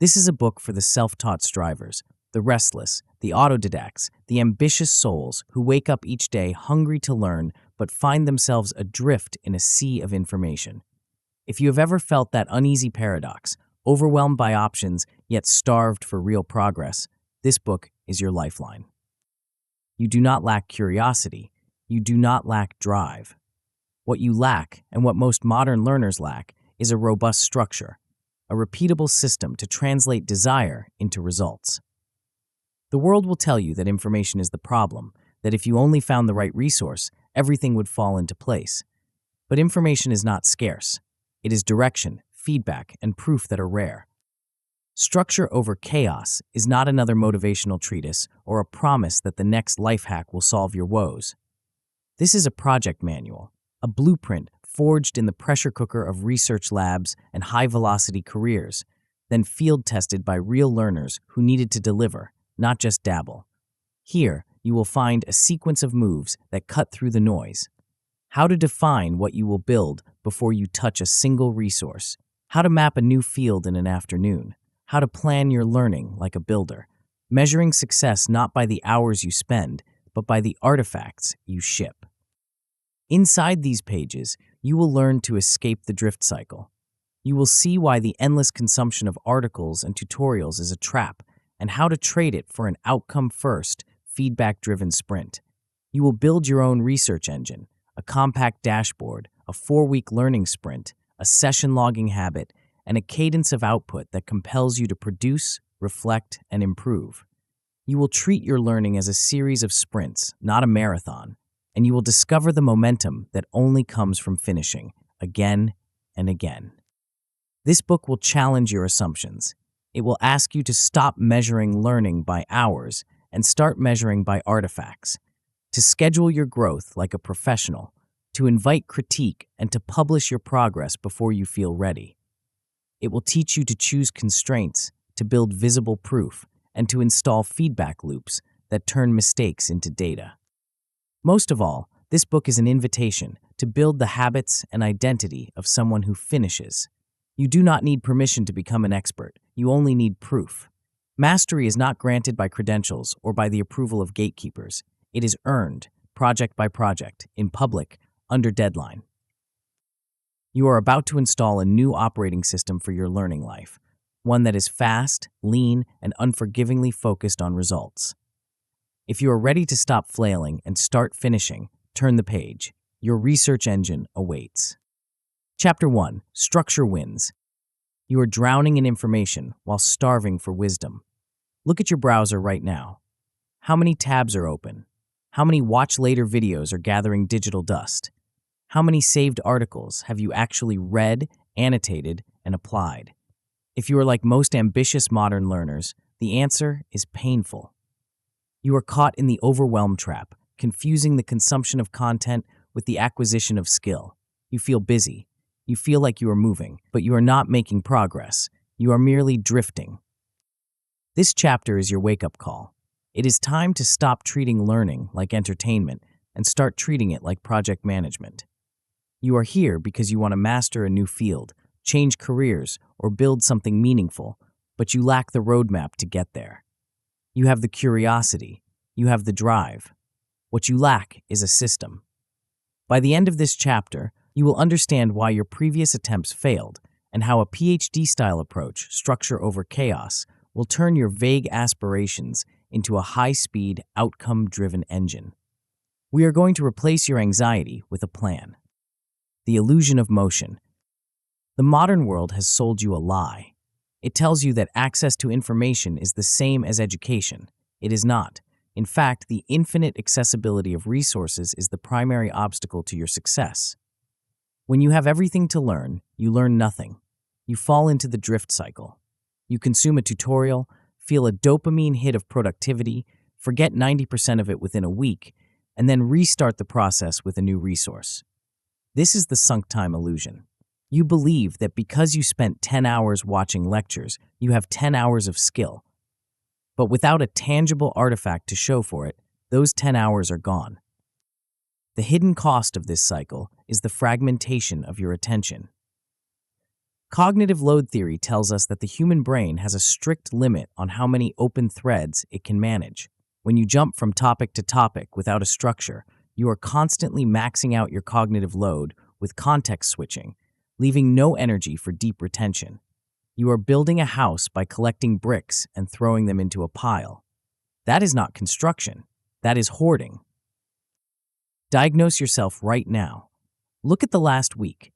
This is a book for the self-taught strivers, the restless, the autodidacts, the ambitious souls who wake up each day hungry to learn but find themselves adrift in a sea of information. If you have ever felt that uneasy paradox, overwhelmed by options yet starved for real progress, this book is your lifeline. You do not lack curiosity. You do not lack drive. What you lack, and what most modern learners lack, is a robust structure, a repeatable system to translate desire into results. The world will tell you that information is the problem, that if you only found the right resource, everything would fall into place. But information is not scarce. It is direction, feedback, and proof that are rare. Structure over chaos is not another motivational treatise or a promise that the next life hack will solve your woes. This is a project manual, a blueprint forged in the pressure cooker of research labs and high-velocity careers, then field-tested by real learners who needed to deliver, not just dabble. Here, you will find a sequence of moves that cut through the noise. How to define what you will build before you touch a single resource. How to map a new field in an afternoon. How to plan your learning like a builder. Measuring success not by the hours you spend, but by the artifacts you ship. Inside these pages, you will learn to escape the drift cycle. You will see why the endless consumption of articles and tutorials is a trap, and how to trade it for an outcome-first, feedback-driven sprint. You will build your own research engine, a compact dashboard, a 4-week learning sprint, a session logging habit, and a cadence of output that compels you to produce, reflect, and improve. You will treat your learning as a series of sprints, not a marathon, and you will discover the momentum that only comes from finishing, again and again. This book will challenge your assumptions. It will ask you to stop measuring learning by hours and start measuring by artifacts, to schedule your growth like a professional, to invite critique and to publish your progress before you feel ready. It will teach you to choose constraints, to build visible proof, and to install feedback loops that turn mistakes into data. Most of all, this book is an invitation to build the habits and identity of someone who finishes. You do not need permission to become an expert. You only need proof. Mastery is not granted by credentials or by the approval of gatekeepers. It is earned, project by project, in public, under deadline. You are about to install a new operating system for your learning life, one that is fast, lean, and unforgivingly focused on results. If you are ready to stop flailing and start finishing, turn the page. Your research engine awaits. Chapter 1. Structure Wins. You are drowning in information while starving for wisdom. Look at your browser right now. How many tabs are open? How many watch later videos are gathering digital dust? How many saved articles have you actually read, annotated, and applied? If you are like most ambitious modern learners, the answer is painful. You are caught in the overwhelm trap, confusing the consumption of content with the acquisition of skill. You feel busy. You feel like you are moving, but you are not making progress. You are merely drifting. This chapter is your wake-up call. It is time to stop treating learning like entertainment and start treating it like project management. You are here because you want to master a new field, change careers, or build something meaningful, but you lack the roadmap to get there. You have the curiosity. You have the drive. What you lack is a system. By the end of this chapter, you will understand why your previous attempts failed and how a PhD-style approach, structure over chaos, will turn your vague aspirations into a high-speed, outcome-driven engine. We are going to replace your anxiety with a plan. The illusion of motion. The modern world has sold you a lie. It tells you that access to information is the same as education. It is not. In fact, the infinite accessibility of resources is the primary obstacle to your success. When you have everything to learn, you learn nothing. You fall into the drift cycle. You consume a tutorial, feel a dopamine hit of productivity, forget 90% of it within a week, and then restart the process with a new resource. This is the sunk time illusion. You believe that because you spent 10 hours watching lectures, you have 10 hours of skill. But without a tangible artifact to show for it, those 10 hours are gone. The hidden cost of this cycle is the fragmentation of your attention. Cognitive load theory tells us that the human brain has a strict limit on how many open threads it can manage. When you jump from topic to topic without a structure, you are constantly maxing out your cognitive load with context switching, leaving no energy for deep retention. You are building a house by collecting bricks and throwing them into a pile. That is not construction. That is hoarding. Diagnose yourself right now. Look at the last week.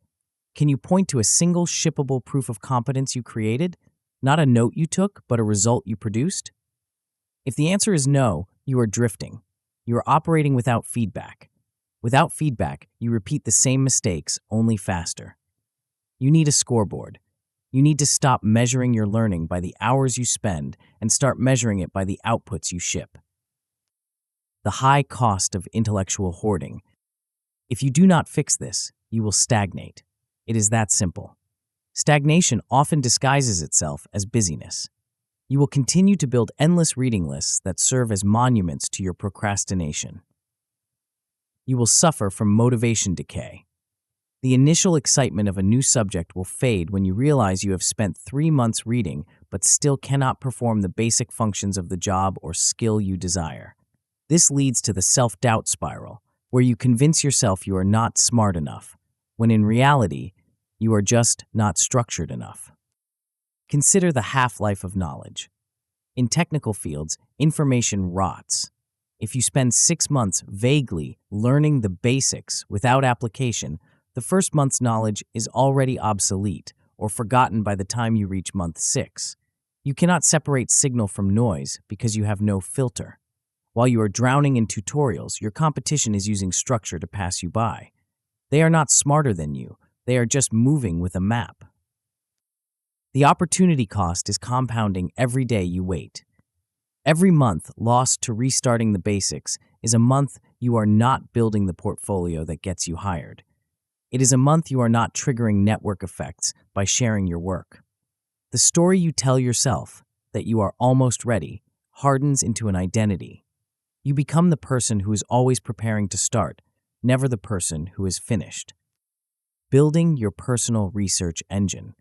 Can you point to a single shippable proof of competence you created? Not a note you took, but a result you produced? If the answer is no, you are drifting. You are operating without feedback. Without feedback, you repeat the same mistakes, only faster. You need a scoreboard. You need to stop measuring your learning by the hours you spend and start measuring it by the outputs you ship. The high cost of intellectual hoarding. If you do not fix this, you will stagnate. It is that simple. Stagnation often disguises itself as busyness. You will continue to build endless reading lists that serve as monuments to your procrastination. You will suffer from motivation decay. The initial excitement of a new subject will fade when you realize you have spent 3 months reading but still cannot perform the basic functions of the job or skill you desire. This leads to the self-doubt spiral, where you convince yourself you are not smart enough, when in reality, you are just not structured enough. Consider the half-life of knowledge. In technical fields, information rots. If you spend 6 months vaguely learning the basics without application, the first month's knowledge is already obsolete or forgotten by the time you reach month 6. You cannot separate signal from noise because you have no filter. While you are drowning in tutorials, your competition is using structure to pass you by. They are not smarter than you. They are just moving with a map. The opportunity cost is compounding every day you wait. Every month lost to restarting the basics is a month you are not building the portfolio that gets you hired. It is a month you are not triggering network effects by sharing your work. The story you tell yourself, that you are almost ready, hardens into an identity. You become the person who is always preparing to start, never the person who is finished. Building your personal research engine.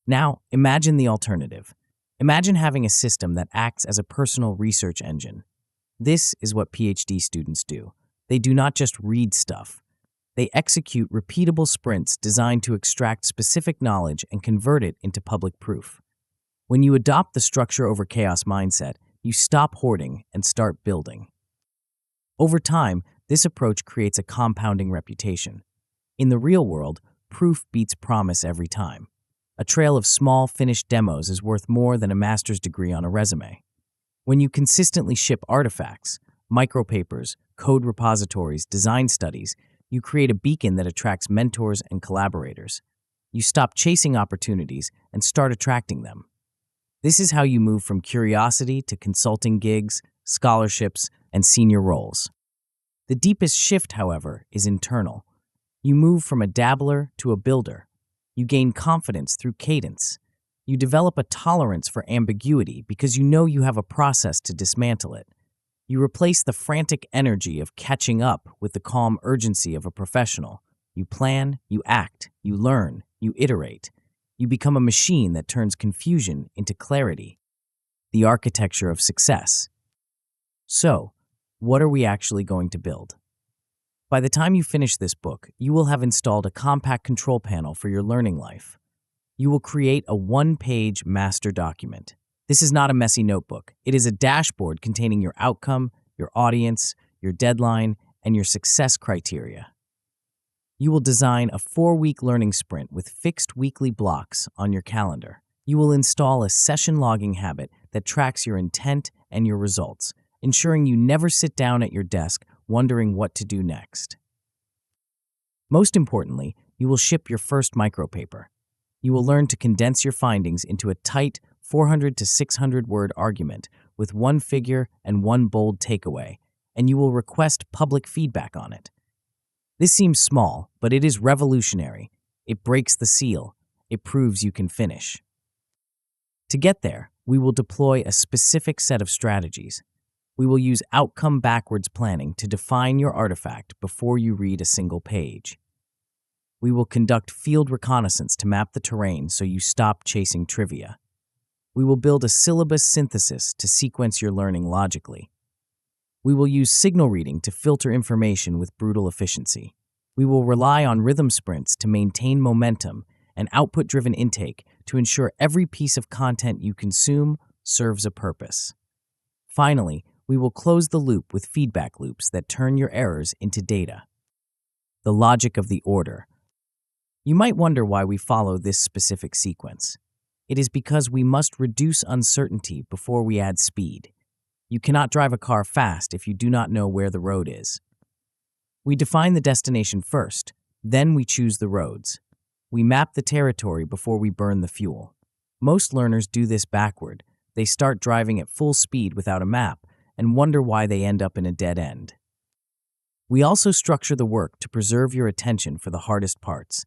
Now, imagine the alternative. Imagine having a system that acts as a personal research engine. This is what PhD students do. They do not just read stuff. They execute repeatable sprints designed to extract specific knowledge and convert it into public proof. When you adopt the structure over chaos mindset, you stop hoarding and start building. Over time, this approach creates a compounding reputation. In the real world, proof beats promise every time. A trail of small, finished demos is worth more than a master's degree on a resume. When you consistently ship artifacts, micropapers, code repositories, design studies, you create a beacon that attracts mentors and collaborators. You stop chasing opportunities and start attracting them. This is how you move from curiosity to consulting gigs, scholarships, and senior roles. The deepest shift, however, is internal. You move from a dabbler to a builder. You gain confidence through cadence. You develop a tolerance for ambiguity because you know you have a process to dismantle it. You replace the frantic energy of catching up with the calm urgency of a professional. You plan, you act, you learn, you iterate. You become a machine that turns confusion into clarity. The architecture of success. So, what are we actually going to build? By the time you finish this book, you will have installed a compact control panel for your learning life. You will create a 1-page master document. This is not a messy notebook. It is a dashboard containing your outcome, your audience, your deadline, and your success criteria. You will design a 4-week learning sprint with fixed weekly blocks on your calendar. You will install a session logging habit that tracks your intent and your results, ensuring you never sit down at your desk wondering what to do next. Most importantly, you will ship your first micropaper. You will learn to condense your findings into a tight 400 to 600 word argument with 1 figure and 1 bold takeaway, and you will request public feedback on it. This seems small, but it is revolutionary. It breaks the seal. It proves you can finish. To get there, we will deploy a specific set of strategies. We will use outcome backwards planning to define your artifact before you read a single page. We will conduct field reconnaissance to map the terrain so you stop chasing trivia. We will build a syllabus synthesis to sequence your learning logically. We will use signal reading to filter information with brutal efficiency. We will rely on rhythm sprints to maintain momentum and output-driven intake to ensure every piece of content you consume serves a purpose. Finally, we will close the loop with feedback loops that turn your errors into data. The logic of the order. You might wonder why we follow this specific sequence. It is because we must reduce uncertainty before we add speed. You cannot drive a car fast if you do not know where the road is. We define the destination first, then we choose the roads. We map the territory before we burn the fuel. Most learners do this backward. They start driving at full speed without a map and wonder why they end up in a dead end. We also structure the work to preserve your attention for the hardest parts.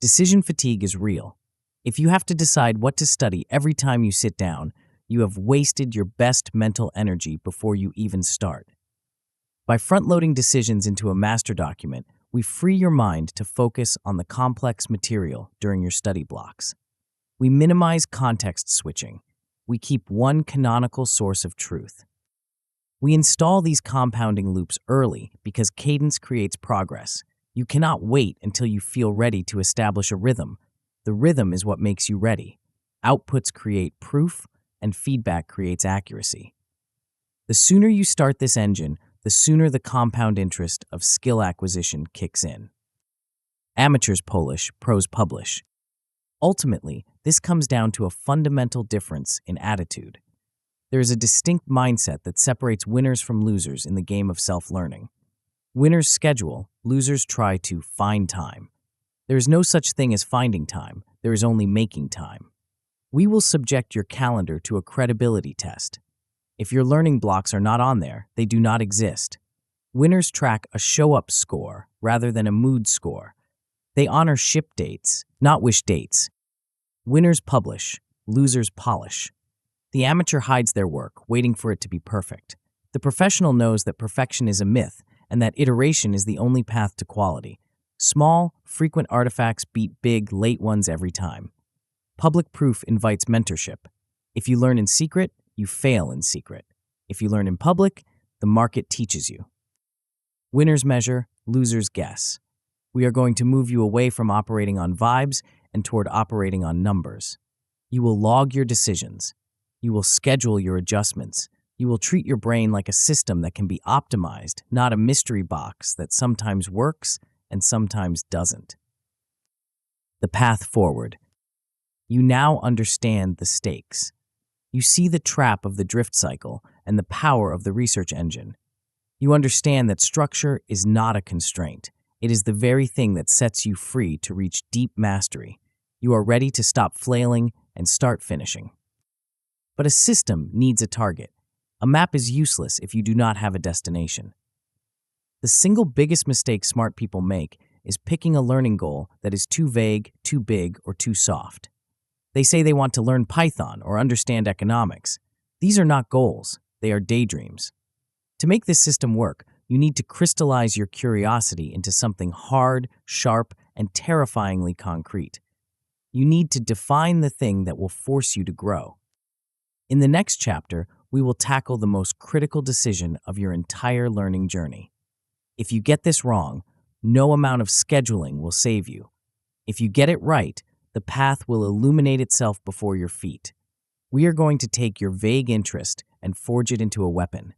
Decision fatigue is real. If you have to decide what to study every time you sit down, you have wasted your best mental energy before you even start. By front-loading decisions into a master document, we free your mind to focus on the complex material during your study blocks. We minimize context switching. We keep one canonical source of truth. We install these compounding loops early because cadence creates progress. You cannot wait until you feel ready to establish a rhythm. The rhythm is what makes you ready. Outputs create proof, and feedback creates accuracy. The sooner you start this engine, the sooner the compound interest of skill acquisition kicks in. Amateurs polish, pros publish. Ultimately, this comes down to a fundamental difference in attitude. There is a distinct mindset that separates winners from losers in the game of self-learning. Winners schedule, losers try to find time. There is no such thing as finding time, there is only making time. We will subject your calendar to a credibility test. If your learning blocks are not on there, they do not exist. Winners track a show-up score rather than a mood score. They honor ship dates, not wish dates. Winners publish, losers polish. The amateur hides their work, waiting for it to be perfect. The professional knows that perfection is a myth and that iteration is the only path to quality. Small, frequent artifacts beat big, late ones every time. Public proof invites mentorship. If you learn in secret, you fail in secret. If you learn in public, the market teaches you. Winners measure, losers guess. We are going to move you away from operating on vibes and toward operating on numbers. You will log your decisions. You will schedule your adjustments. You will treat your brain like a system that can be optimized, not a mystery box that sometimes works and sometimes doesn't. The path forward. You now understand the stakes. You see the trap of the drift cycle and the power of the research engine. You understand that structure is not a constraint. It is the very thing that sets you free to reach deep mastery. You are ready to stop flailing and start finishing. But a system needs a target. A map is useless if you do not have a destination. The single biggest mistake smart people make is picking a learning goal that is too vague, too big, or too soft. They say they want to learn Python or understand economics. These are not goals, they are daydreams. To make this system work, you need to crystallize your curiosity into something hard, sharp, and terrifyingly concrete. You need to define the thing that will force you to grow. In the next chapter, we will tackle the most critical decision of your entire learning journey. If you get this wrong, no amount of scheduling will save you. If you get it right, the path will illuminate itself before your feet. We are going to take your vague interest and forge it into a weapon.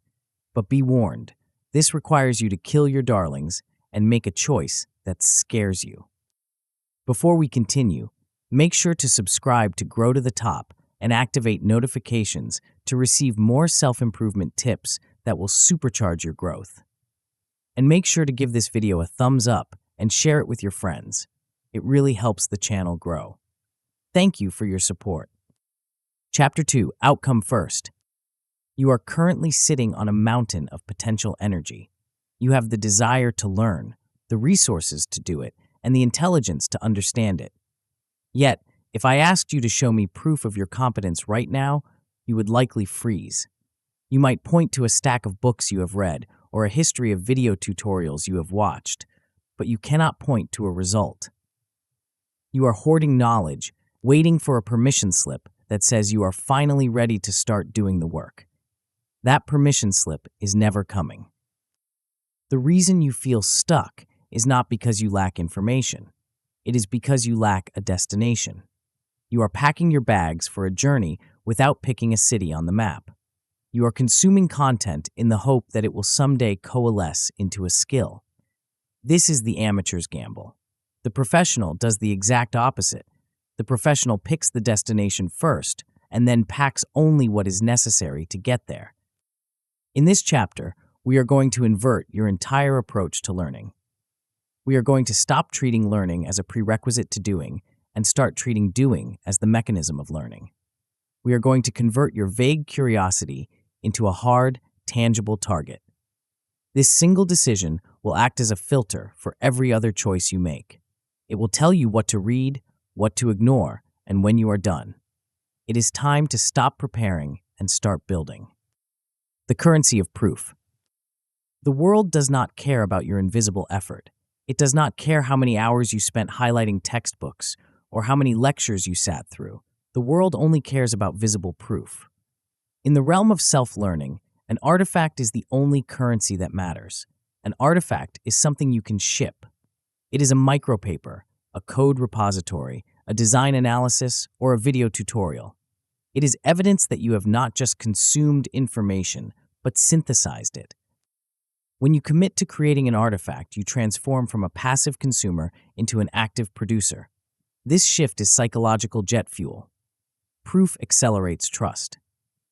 But be warned, this requires you to kill your darlings and make a choice that scares you. Before we continue, make sure to subscribe to Grow to the Top and activate notifications to receive more self-improvement tips that will supercharge your growth. And make sure to give this video a thumbs up and share it with your friends. It really helps the channel grow. Thank you for your support. Chapter 2, Outcome First. You are currently sitting on a mountain of potential energy. You have the desire to learn, the resources to do it, and the intelligence to understand it. Yet, if I asked you to show me proof of your competence right now, you would likely freeze. You might point to a stack of books you have read or a history of video tutorials you have watched, but you cannot point to a result. You are hoarding knowledge, waiting for a permission slip that says you are finally ready to start doing the work. That permission slip is never coming. The reason you feel stuck is not because you lack information. It is because you lack a destination. You are packing your bags for a journey without picking a city on the map. You are consuming content in the hope that it will someday coalesce into a skill. This is the amateur's gamble. The professional does the exact opposite. The professional picks the destination first and then packs only what is necessary to get there. In this chapter, we are going to invert your entire approach to learning. We are going to stop treating learning as a prerequisite to doing and start treating doing as the mechanism of learning. We are going to convert your vague curiosity into a hard, tangible target. This single decision will act as a filter for every other choice you make. It will tell you what to read, what to ignore, and when you are done. It is time to stop preparing and start building. The currency of proof. The world does not care about your invisible effort. It does not care how many hours you spent highlighting textbooks or how many lectures you sat through. The world only cares about visible proof. In the realm of self-learning, an artifact is the only currency that matters. An artifact is something you can ship. It is a micropaper, a code repository, a design analysis, or a video tutorial. It is evidence that you have not just consumed information, but synthesized it. When you commit to creating an artifact, you transform from a passive consumer into an active producer. This shift is psychological jet fuel. Proof accelerates trust.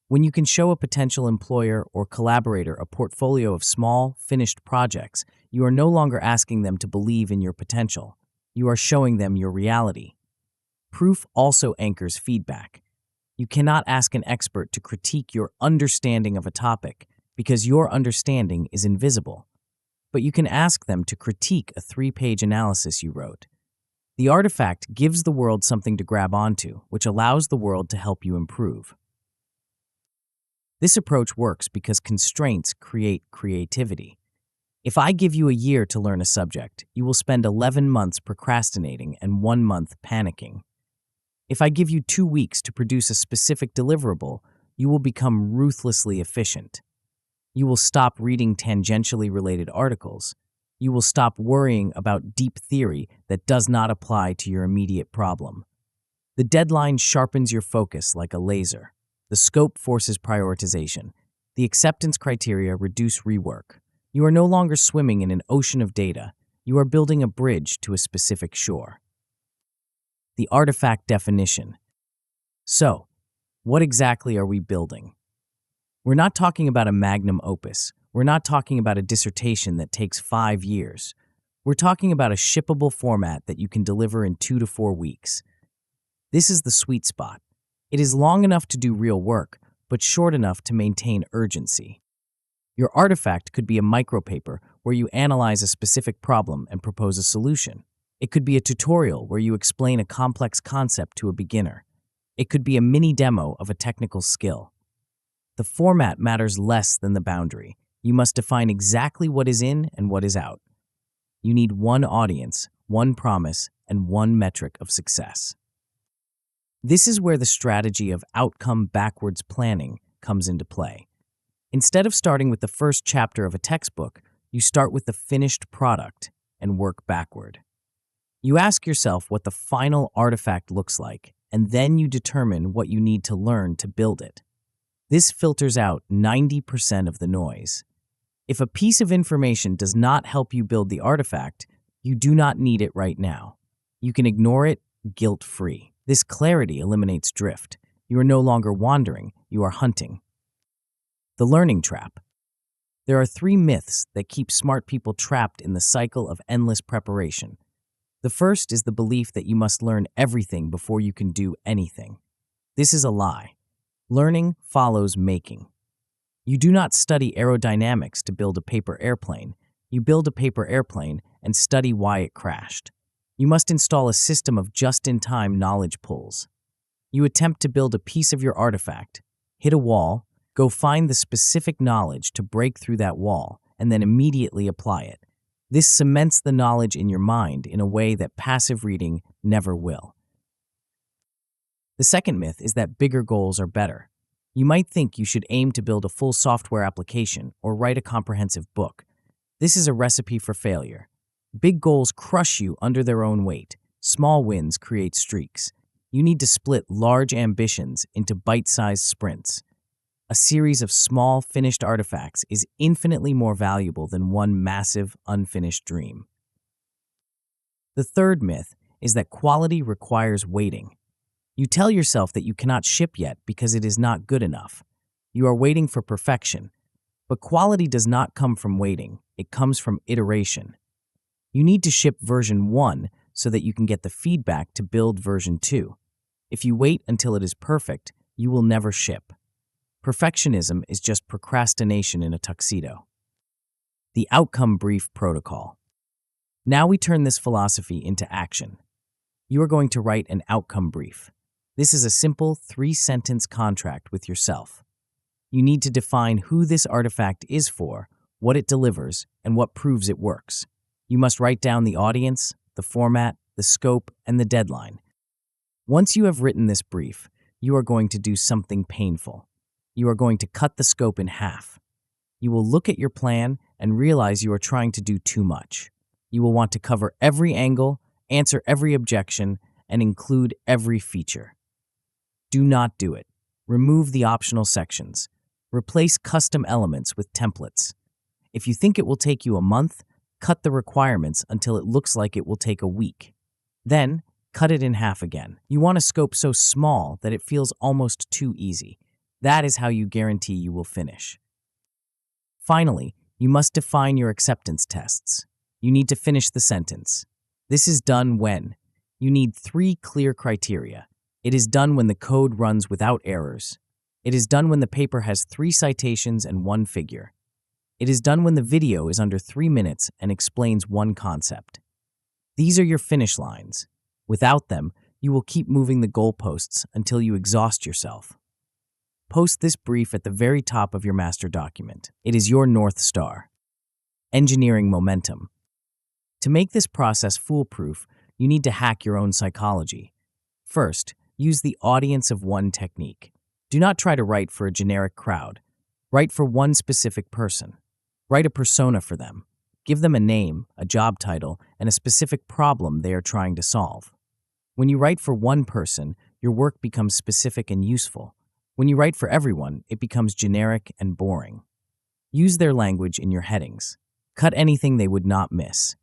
When you can show a potential employer or collaborator a portfolio of small, finished projects, you are no longer asking them to believe in your potential. You are showing them your reality. Proof also anchors feedback. You cannot ask an expert to critique your understanding of a topic because your understanding is invisible. But you can ask them to critique a 3-page analysis you wrote. The artifact gives the world something to grab onto, which allows the world to help you improve. This approach works because constraints create creativity. If I give you a year to learn a subject, you will spend 11 months procrastinating and 1 month panicking. If I give you 2 weeks to produce a specific deliverable, you will become ruthlessly efficient. You will stop reading tangentially related articles. You will stop worrying about deep theory that does not apply to your immediate problem. The deadline sharpens your focus like a laser. The scope forces prioritization. The acceptance criteria reduce rework. You are no longer swimming in an ocean of data. You are building a bridge to a specific shore. The artifact definition. So, what exactly are we building? We're not talking about a magnum opus. We're not talking about a dissertation that takes 5 years. We're talking about a shippable format that you can deliver in 2 to 4 weeks. This is the sweet spot. It is long enough to do real work, but short enough to maintain urgency. Your artifact could be a micropaper where you analyze a specific problem and propose a solution. It could be a tutorial where you explain a complex concept to a beginner. It could be a mini demo of a technical skill. The format matters less than the boundary. You must define exactly what is in and what is out. You need one audience, one promise, and one metric of success. This is where the strategy of outcome backwards planning comes into play. Instead of starting with the first chapter of a textbook, you start with the finished product and work backward. You ask yourself what the final artifact looks like, and then you determine what you need to learn to build it. This filters out 90% of the noise. If a piece of information does not help you build the artifact, you do not need it right now. You can ignore it guilt-free. This clarity eliminates drift. You are no longer wandering, you are hunting. The learning trap. There are 3 myths that keep smart people trapped in the cycle of endless preparation. The first is the belief that you must learn everything before you can do anything. This is a lie. Learning follows making. You do not study aerodynamics to build a paper airplane. You build a paper airplane and study why it crashed. You must install a system of just-in-time knowledge pulls. You attempt to build a piece of your artifact, hit a wall, go find the specific knowledge to break through that wall, and then immediately apply it. This cements the knowledge in your mind in a way that passive reading never will. The second myth is that bigger goals are better. You might think you should aim to build a full software application or write a comprehensive book. This is a recipe for failure. Big goals crush you under their own weight. Small wins create streaks. You need to split large ambitions into bite-sized sprints. A series of small, finished artifacts is infinitely more valuable than one massive, unfinished dream. The third myth is that quality requires waiting. You tell yourself that you cannot ship yet because it is not good enough. You are waiting for perfection. But quality does not come from waiting. It comes from iteration. You need to ship version 1 so that you can get the feedback to build version 2. If you wait until it is perfect, you will never ship. Perfectionism is just procrastination in a tuxedo. The outcome brief protocol. Now we turn this philosophy into action. You are going to write an outcome brief. This is a simple 3-sentence contract with yourself. You need to define who this artifact is for, what it delivers, and what proves it works. You must write down the audience, the format, the scope, and the deadline. Once you have written this brief, you are going to do something painful. You are going to cut the scope in half. You will look at your plan and realize you are trying to do too much. You will want to cover every angle, answer every objection, and include every feature. Do not do it. Remove the optional sections. Replace custom elements with templates. If you think it will take you a month, cut the requirements until it looks like it will take a week. Then, cut it in half again. You want a scope so small that it feels almost too easy. That is how you guarantee you will finish. Finally, you must define your acceptance tests. You need to finish the sentence. This is done when you need 3 clear criteria. It is done when the code runs without errors. It is done when the paper has 3 citations and 1 figure. It is done when the video is under 3 minutes and explains 1 concept. These are your finish lines. Without them, you will keep moving the goalposts until you exhaust yourself. Post this brief at the very top of your master document. It is your North Star. Engineering momentum. To make this process foolproof, you need to hack your own psychology. First, use the audience of one technique. Do not try to write for a generic crowd. Write for one specific person. Write a persona for them. Give them a name, a job title, and a specific problem they are trying to solve. When you write for one person, your work becomes specific and useful. When you write for everyone, it becomes generic and boring. Use their language in your headings. Cut anything they would not miss.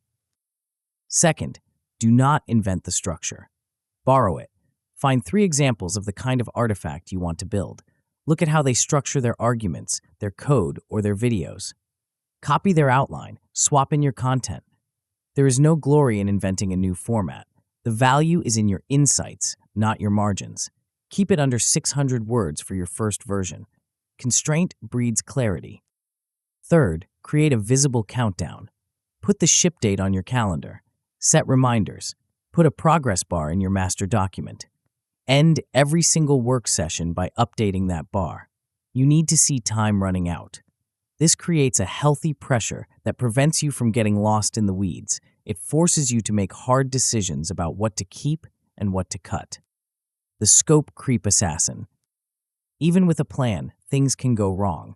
Second, do not invent the structure. Borrow it. Find 3 examples of the kind of artifact you want to build. Look at how they structure their arguments, their code, or their videos. Copy their outline. Swap in your content. There is no glory in inventing a new format. The value is in your insights, not your margins. Keep it under 600 words for your first version. Constraint breeds clarity. Third, create a visible countdown. Put the ship date on your calendar. Set reminders. Put a progress bar in your master document. End every single work session by updating that bar. You need to see time running out. This creates a healthy pressure that prevents you from getting lost in the weeds. It forces you to make hard decisions about what to keep and what to cut. The scope creep assassin. Even with a plan, things can go wrong.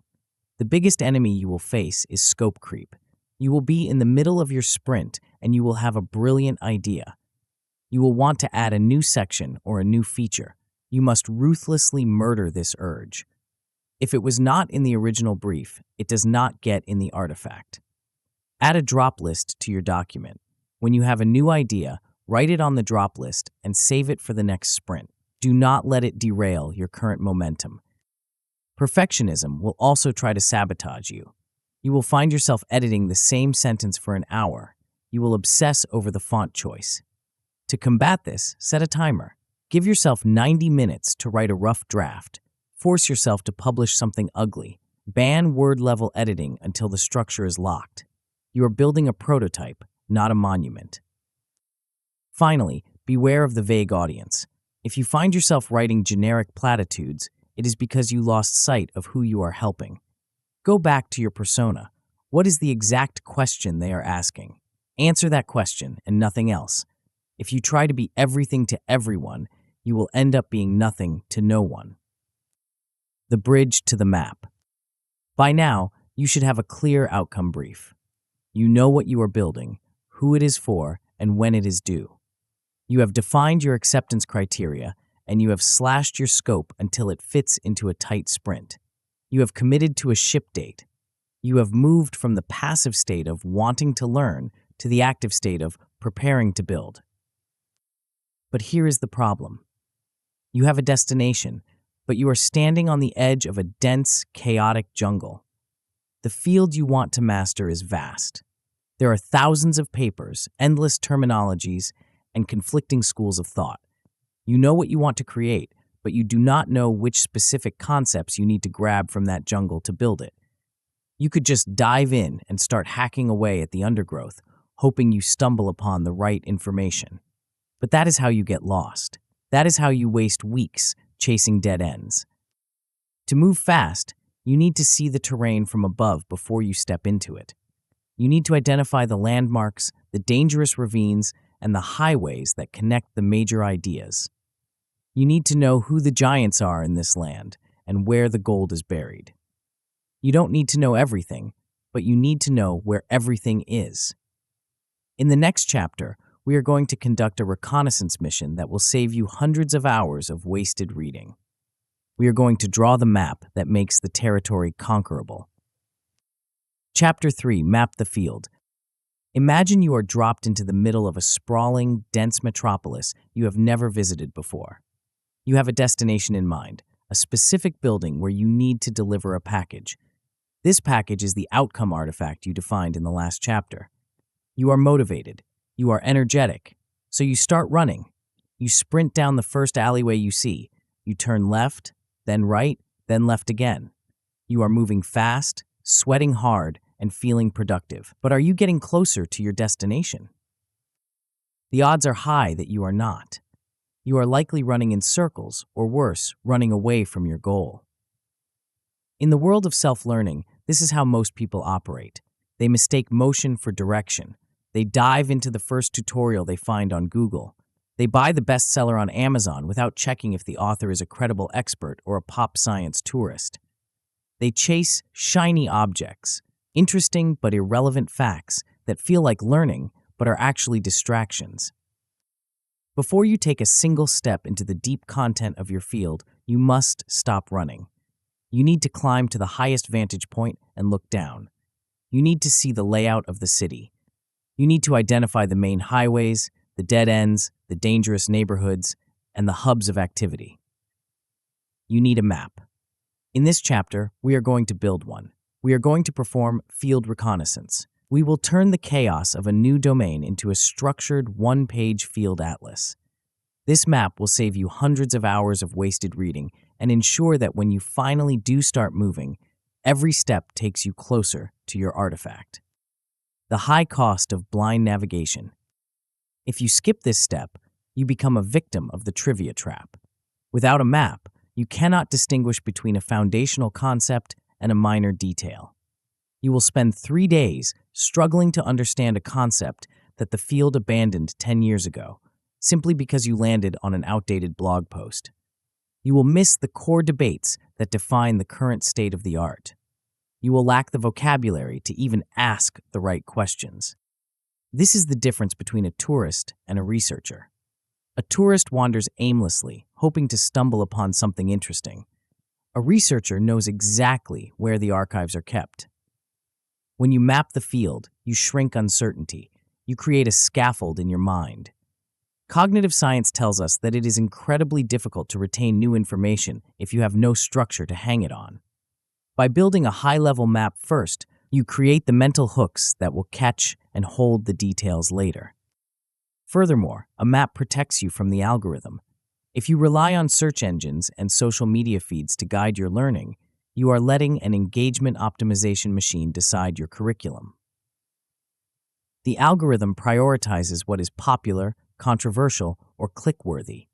The biggest enemy you will face is scope creep. You will be in the middle of your sprint and you will have a brilliant idea. You will want to add a new section or a new feature. You must ruthlessly murder this urge. If it was not in the original brief, it does not get in the artifact. Add a drop list to your document. When you have a new idea, write it on the drop list and save it for the next sprint. Do not let it derail your current momentum. Perfectionism will also try to sabotage you. You will find yourself editing the same sentence for an hour. You will obsess over the font choice. To combat this, set a timer. Give yourself 90 minutes to write a rough draft. Force yourself to publish something ugly. Ban word-level editing until the structure is locked. You are building a prototype, not a monument. Finally, beware of the vague audience. If you find yourself writing generic platitudes, it is because you lost sight of who you are helping. Go back to your persona. What is the exact question they are asking? Answer that question and nothing else. If you try to be everything to everyone, you will end up being nothing to no one. The bridge to the map. By now, you should have a clear outcome brief. You know what you are building, who it is for, and when it is due. You have defined your acceptance criteria, and you have slashed your scope until it fits into a tight sprint. You have committed to a ship date. You have moved from the passive state of wanting to learn to the active state of preparing to build. But here is the problem. You have a destination, but you are standing on the edge of a dense, chaotic jungle. The field you want to master is vast. There are thousands of papers, endless terminologies, and conflicting schools of thought. You know what you want to create, but you do not know which specific concepts you need to grab from that jungle to build it. You could just dive in and start hacking away at the undergrowth, hoping you stumble upon the right information. But that is how you get lost. That is how you waste weeks chasing dead ends. To move fast, you need to see the terrain from above before you step into it. You need to identify the landmarks, the dangerous ravines, and the highways that connect the major ideas. You need to know who the giants are in this land and where the gold is buried. You don't need to know everything, but you need to know where everything is. In the next chapter, we are going to conduct a reconnaissance mission that will save you hundreds of hours of wasted reading. We are going to draw the map that makes the territory conquerable. Chapter 3, Map the Field. Imagine you are dropped into the middle of a sprawling, dense metropolis you have never visited before. You have a destination in mind, a specific building where you need to deliver a package. This package is the outcome artifact you defined in the last chapter. You are motivated. You are energetic. So you start running. You sprint down the first alleyway you see. You turn left, then right, then left again. You are moving fast, sweating hard, and feeling productive. But are you getting closer to your destination? The odds are high that you are not. You are likely running in circles, or worse, running away from your goal. In the world of self-learning, this is how most people operate. They mistake motion for direction. They dive into the first tutorial they find on Google. They buy the bestseller on Amazon without checking if the author is a credible expert or a pop science tourist. They chase shiny objects, interesting but irrelevant facts that feel like learning but are actually distractions. Before you take a single step into the deep content of your field, you must stop running. You need to climb to the highest vantage point and look down. You need to see the layout of the city. You need to identify the main highways, the dead ends, the dangerous neighborhoods, and the hubs of activity. You need a map. In this chapter, we are going to build one. We are going to perform field reconnaissance. We will turn the chaos of a new domain into a structured one-page field atlas. This map will save you hundreds of hours of wasted reading and ensure that when you finally do start moving, every step takes you closer to your artifact. The high cost of blind navigation. If you skip this step, you become a victim of the trivia trap. Without a map, you cannot distinguish between a foundational concept and a minor detail. You will spend 3 days struggling to understand a concept that the field abandoned 10 years ago, simply because you landed on an outdated blog post. You will miss the core debates that define the current state of the art. You will lack the vocabulary to even ask the right questions. This is the difference between a tourist and a researcher. A tourist wanders aimlessly, hoping to stumble upon something interesting. A researcher knows exactly where the archives are kept. When you map the field, you shrink uncertainty. You create a scaffold in your mind. Cognitive science tells us that it is incredibly difficult to retain new information if you have no structure to hang it on. By building a high-level map first, you create the mental hooks that will catch and hold the details later. Furthermore, a map protects you from the algorithm. If you rely on search engines and social media feeds to guide your learning, you are letting an engagement optimization machine decide your curriculum. The algorithm prioritizes what is popular, controversial, or click-worthy.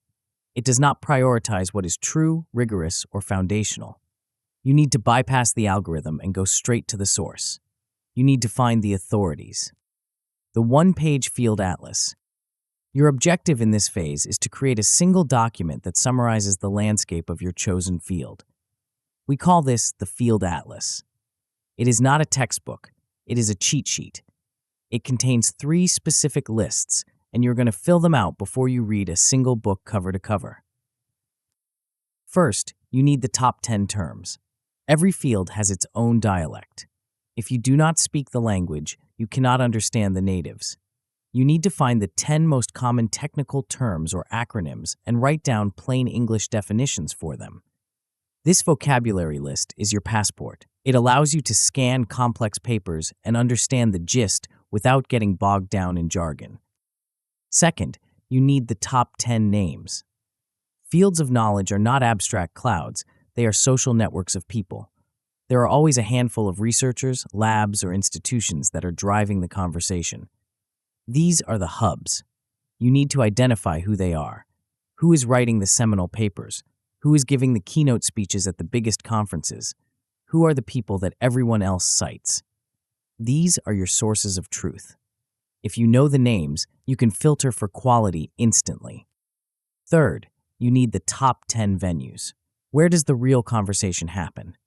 It does not prioritize what is true, rigorous, or foundational. You need to bypass the algorithm and go straight to the source. You need to find the authorities. The one-page field atlas. Your objective in this phase is to create a single document that summarizes the landscape of your chosen field. We call this the Field Atlas. It is not a textbook, it is a cheat sheet. It contains 3 specific lists, and you're going to fill them out before you read a single book cover to cover. First, you need the top 10 terms. Every field has its own dialect. If you do not speak the language, you cannot understand the natives. You need to find the 10 most common technical terms or acronyms and write down plain English definitions for them. This vocabulary list is your passport. It allows you to scan complex papers and understand the gist without getting bogged down in jargon. Second, you need the top 10 names. Fields of knowledge are not abstract clouds, they are social networks of people. There are always a handful of researchers, labs, or institutions that are driving the conversation. These are the hubs. You need to identify who they are. Who is writing the seminal papers? Who is giving the keynote speeches at the biggest conferences? Who are the people that everyone else cites? These are your sources of truth. If you know the names, you can filter for quality instantly. Third, you need the top 10 venues. Where does the real conversation happen?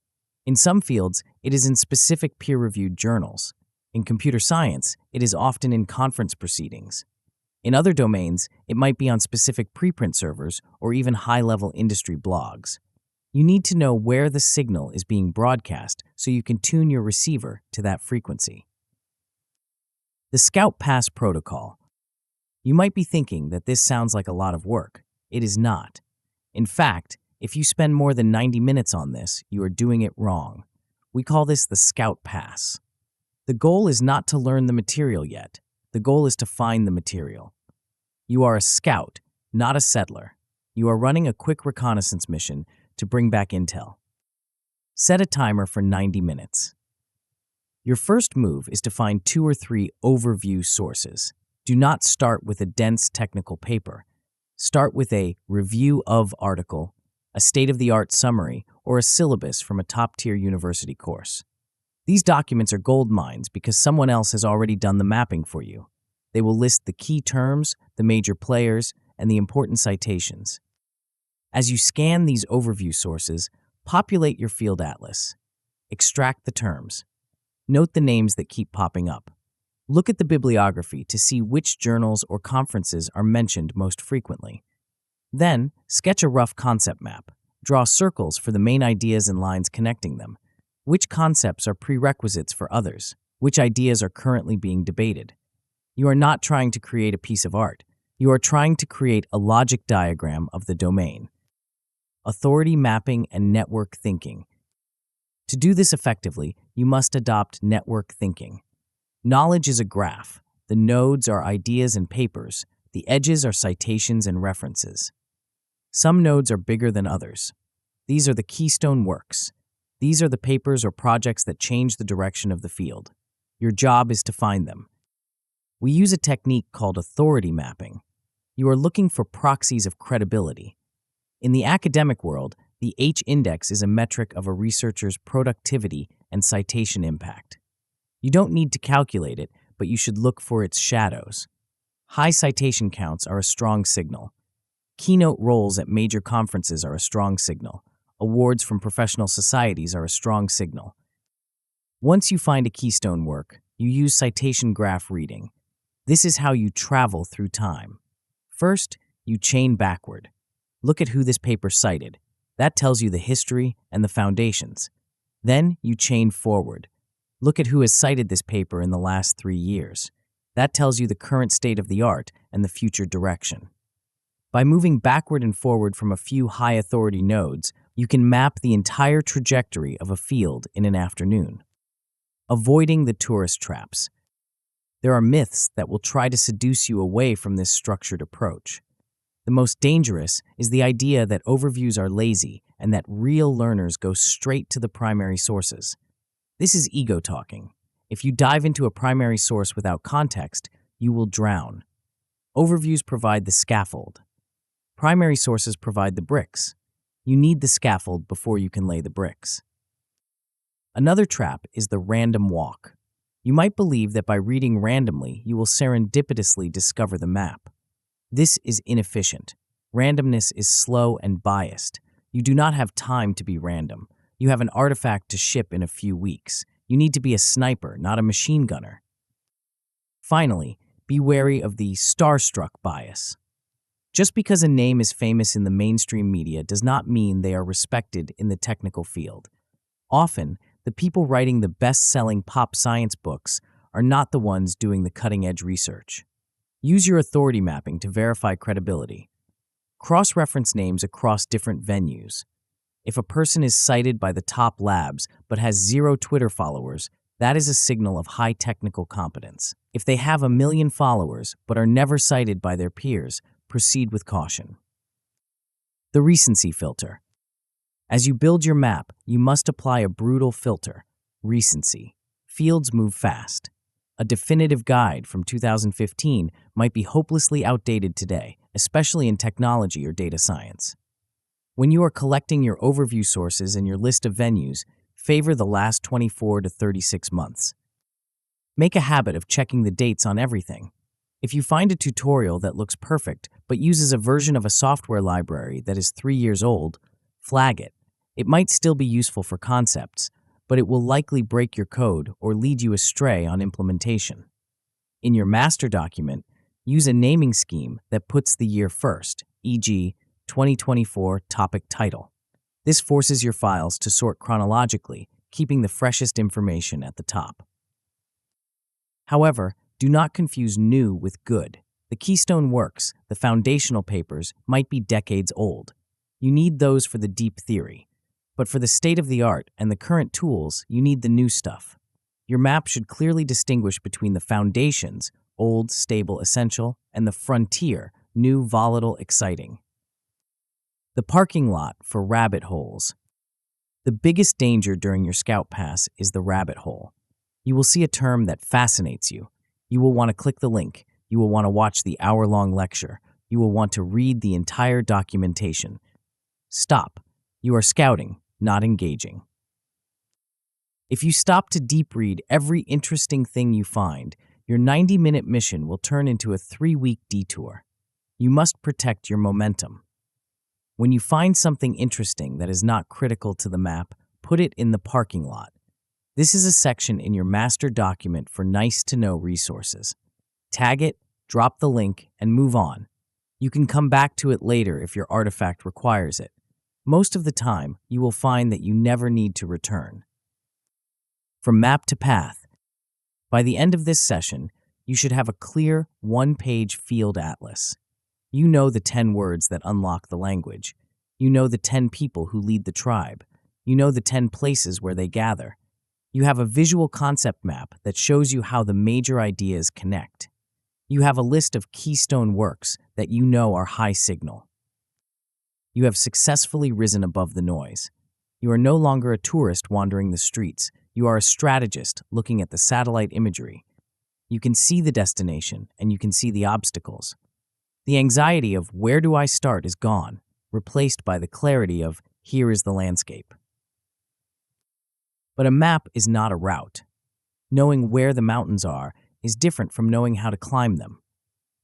In some fields, it is in specific peer-reviewed journals. In computer science, it is often in conference proceedings. In other domains, it might be on specific preprint servers or even high-level industry blogs. You need to know where the signal is being broadcast so you can tune your receiver to that frequency. The Scout Pass Protocol. You might be thinking that this sounds like a lot of work. It is not. In fact, if you spend more than 90 minutes on this, you are doing it wrong. We call this the Scout Pass. The goal is not to learn the material yet. The goal is to find the material. You are a scout, not a settler. You are running a quick reconnaissance mission to bring back intel. Set a timer for 90 minutes. Your first move is to find 2 or 3 overview sources. Do not start with a dense technical paper. Start with a review of article, a state-of-the-art summary, or a syllabus from a top-tier university course. These documents are gold mines because someone else has already done the mapping for you. They will list the key terms, the major players, and the important citations. As you scan these overview sources, populate your field atlas. Extract the terms. Note the names that keep popping up. Look at the bibliography to see which journals or conferences are mentioned most frequently. Then, sketch a rough concept map. Draw circles for the main ideas and lines connecting them. Which concepts are prerequisites for others? Which ideas are currently being debated? You are not trying to create a piece of art. You are trying to create a logic diagram of the domain. Authority mapping and network thinking. To do this effectively, you must adopt network thinking. Knowledge is a graph. The nodes are ideas and papers. The edges are citations and references. Some nodes are bigger than others. These are the keystone works. These are the papers or projects that change the direction of the field. Your job is to find them. We use a technique called authority mapping. You are looking for proxies of credibility. In the academic world, the H-index is a metric of a researcher's productivity and citation impact. You don't need to calculate it, but you should look for its shadows. High citation counts are a strong signal. Keynote roles at major conferences are a strong signal. Awards from professional societies are a strong signal. Once you find a keystone work, you use citation graph reading. This is how you travel through time. First, you chain backward. Look at who this paper cited. That tells you the history and the foundations. Then you chain forward. Look at who has cited this paper in the last 3 years. That tells you the current state of the art and the future direction. By moving backward and forward from a few high-authority nodes, you can map the entire trajectory of a field in an afternoon. Avoiding the tourist traps. There are myths that will try to seduce you away from this structured approach. The most dangerous is the idea that overviews are lazy and that real learners go straight to the primary sources. This is ego talking. If you dive into a primary source without context, you will drown. Overviews provide the scaffold. Primary sources provide the bricks. You need the scaffold before you can lay the bricks. Another trap is the random walk. You might believe that by reading randomly, you will serendipitously discover the map. This is inefficient. Randomness is slow and biased. You do not have time to be random. You have an artifact to ship in a few weeks. You need to be a sniper, not a machine gunner. Finally, be wary of the starstruck bias. Just because a name is famous in the mainstream media does not mean they are respected in the technical field. Often, the people writing the best-selling pop science books are not the ones doing the cutting-edge research. Use your authority mapping to verify credibility. Cross-reference names across different venues. If a person is cited by the top labs but has 0 Twitter followers, that is a signal of high technical competence. If they have 1 million followers but are never cited by their peers, proceed with caution. The recency filter. As you build your map, you must apply a brutal filter. Recency. Fields move fast. A definitive guide from 2015 might be hopelessly outdated today, especially in technology or data science. When you are collecting your overview sources and your list of venues, favor the last 24 to 36 months. Make a habit of checking the dates on everything. If you find a tutorial that looks perfect but uses a version of a software library that is 3 years old, flag it. It might still be useful for concepts, but it will likely break your code or lead you astray on implementation. In your master document, use a naming scheme that puts the year first, e.g., 2024 topic title. This forces your files to sort chronologically, keeping the freshest information at the top. However, do not confuse new with good. The keystone works, the foundational papers, might be decades old. You need those for the deep theory. But for the state-of-the-art and the current tools, you need the new stuff. Your map should clearly distinguish between the foundations, old, stable, essential, and the frontier, new, volatile, exciting. The parking lot for rabbit holes. The biggest danger during your scout pass is the rabbit hole. You will see a term that fascinates you. You will want to click the link. You will want to watch the hour-long lecture. You will want to read the entire documentation. Stop. You are scouting, not engaging. If you stop to deep read every interesting thing you find, your 90-minute mission will turn into a 3-week detour. You must protect your momentum. When you find something interesting that is not critical to the map, put it in the parking lot. This is a section in your master document for nice-to-know resources. Tag it, drop the link, and move on. You can come back to it later if your artifact requires it. Most of the time, you will find that you never need to return. From map to path. By the end of this session, you should have a clear, 1-page field atlas. You know the 10 words that unlock the language. You know the 10 people who lead the tribe. You know the 10 places where they gather. You have a visual concept map that shows you how the major ideas connect. You have a list of keystone works that you know are high signal. You have successfully risen above the noise. You are no longer a tourist wandering the streets. You are a strategist looking at the satellite imagery. You can see the destination and you can see the obstacles. The anxiety of where do I start is gone, replaced by the clarity of here is the landscape. But a map is not a route. Knowing where the mountains are is different from knowing how to climb them.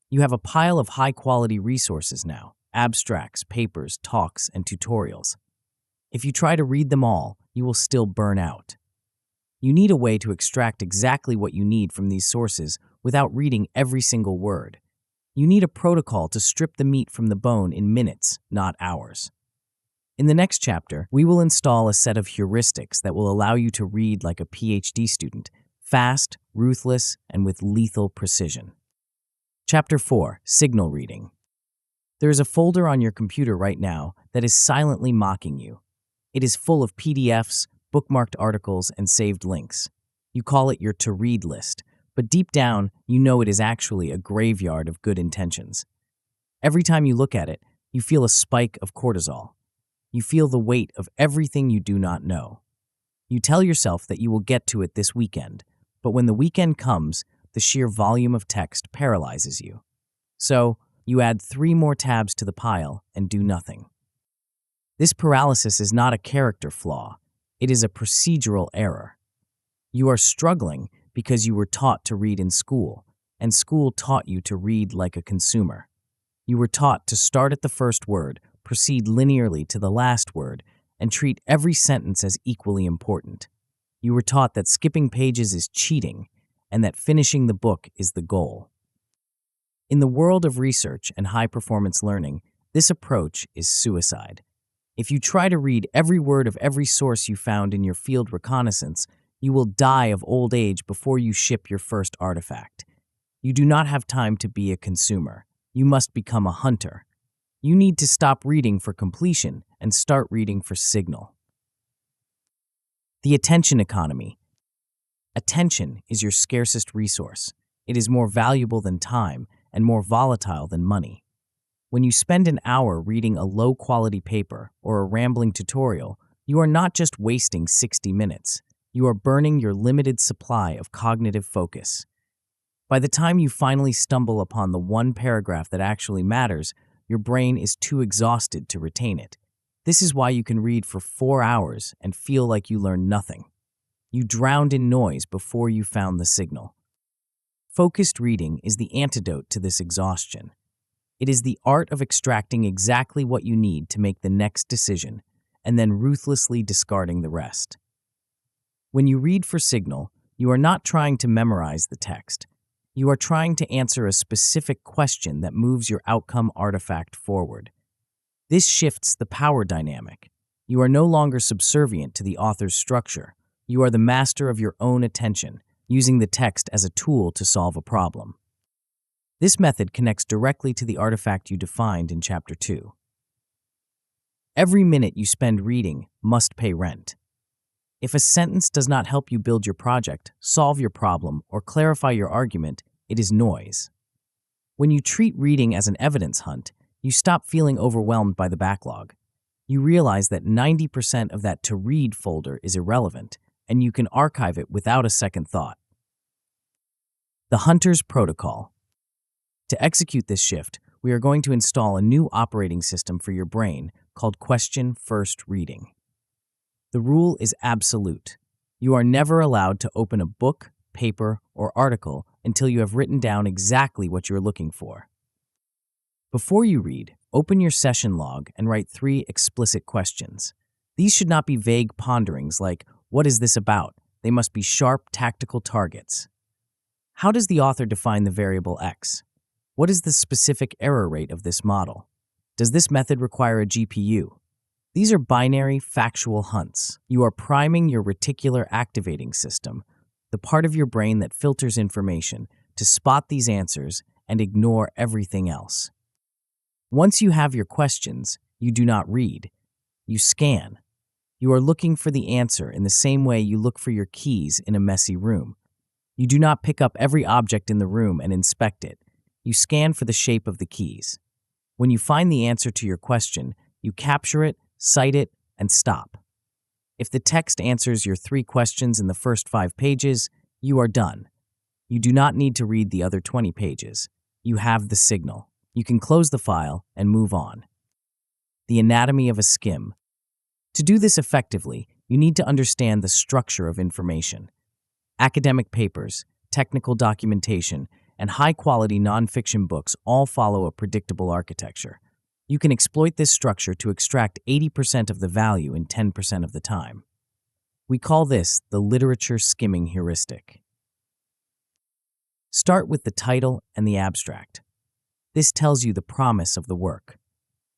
You have a pile of high-quality resources now, abstracts, papers, talks, and tutorials. If you try to read them all, you will still burn out. You need a way to extract exactly what you need from these sources without reading every single word. You need a protocol to strip the meat from the bone in minutes, not hours. In the next chapter, we will install a set of heuristics that will allow you to read like a PhD student, fast, ruthless, and with lethal precision. Chapter 4, Signal Reading. There is a folder on your computer right now that is silently mocking you. It is full of PDFs, bookmarked articles, and saved links. You call it your to-read list, but deep down, you know it is actually a graveyard of good intentions. Every time you look at it, you feel a spike of cortisol. You feel the weight of everything you do not know. You tell yourself that you will get to it this weekend, but when the weekend comes, the sheer volume of text paralyzes you. So, you add 3 more tabs to the pile and do nothing. This paralysis is not a character flaw. It is a procedural error. You are struggling because you were taught to read in school, and school taught you to read like a consumer. You were taught to start at the first word, proceed linearly to the last word, and treat every sentence as equally important. You were taught that skipping pages is cheating and that finishing the book is the goal. In the world of research and high-performance learning, this approach is suicide. If you try to read every word of every source you found in your field reconnaissance, you will die of old age before you ship your first artifact. You do not have time to be a consumer. You must become a hunter. You need to stop reading for completion and start reading for signal. The attention economy. Attention is your scarcest resource. It is more valuable than time and more volatile than money. When you spend an hour reading a low-quality paper or a rambling tutorial, you are not just wasting 60 minutes. You are burning your limited supply of cognitive focus. By the time you finally stumble upon the one paragraph that actually matters, your brain is too exhausted to retain it. This is why you can read for 4 hours and feel like you learned nothing. You drowned in noise before you found the signal. Focused reading is the antidote to this exhaustion. It is the art of extracting exactly what you need to make the next decision and then ruthlessly discarding the rest. When you read for signal, you are not trying to memorize the text. You are trying to answer a specific question that moves your outcome artifact forward. This shifts the power dynamic. You are no longer subservient to the author's structure. You are the master of your own attention, using the text as a tool to solve a problem. This method connects directly to the artifact you defined in Chapter 2. Every minute you spend reading must pay rent. If a sentence does not help you build your project, solve your problem, or clarify your argument, it is noise. When you treat reading as an evidence hunt, you stop feeling overwhelmed by the backlog. You realize that 90% of that to-read folder is irrelevant, and you can archive it without a second thought. The Hunter's Protocol. To execute this shift, we are going to install a new operating system for your brain called Question-First Reading. The rule is absolute. You are never allowed to open a book, paper, or article until you have written down exactly what you're looking for. Before you read, open your session log and write 3 explicit questions. These should not be vague ponderings like, "What is this about?" They must be sharp, tactical targets. How does the author define the variable x? What is the specific error rate of this model? Does this method require a GPU? These are binary, factual hunts. You are priming your reticular activating system, the part of your brain that filters information, to spot these answers and ignore everything else. Once you have your questions, you do not read. You scan. You are looking for the answer in the same way you look for your keys in a messy room. You do not pick up every object in the room and inspect it. You scan for the shape of the keys. When you find the answer to your question, you capture it, cite it, and stop. If the text answers your 3 questions in the first 5 pages, you are done. You do not need to read the other 20 pages. You have the signal. You can close the file and move on. The anatomy of a skim. To do this effectively, you need to understand the structure of information. Academic papers, technical documentation, and high-quality nonfiction books all follow a predictable architecture. You can exploit this structure to extract 80% of the value in 10% of the time. We call this the literature skimming heuristic. Start with the title and the abstract. This tells you the promise of the work.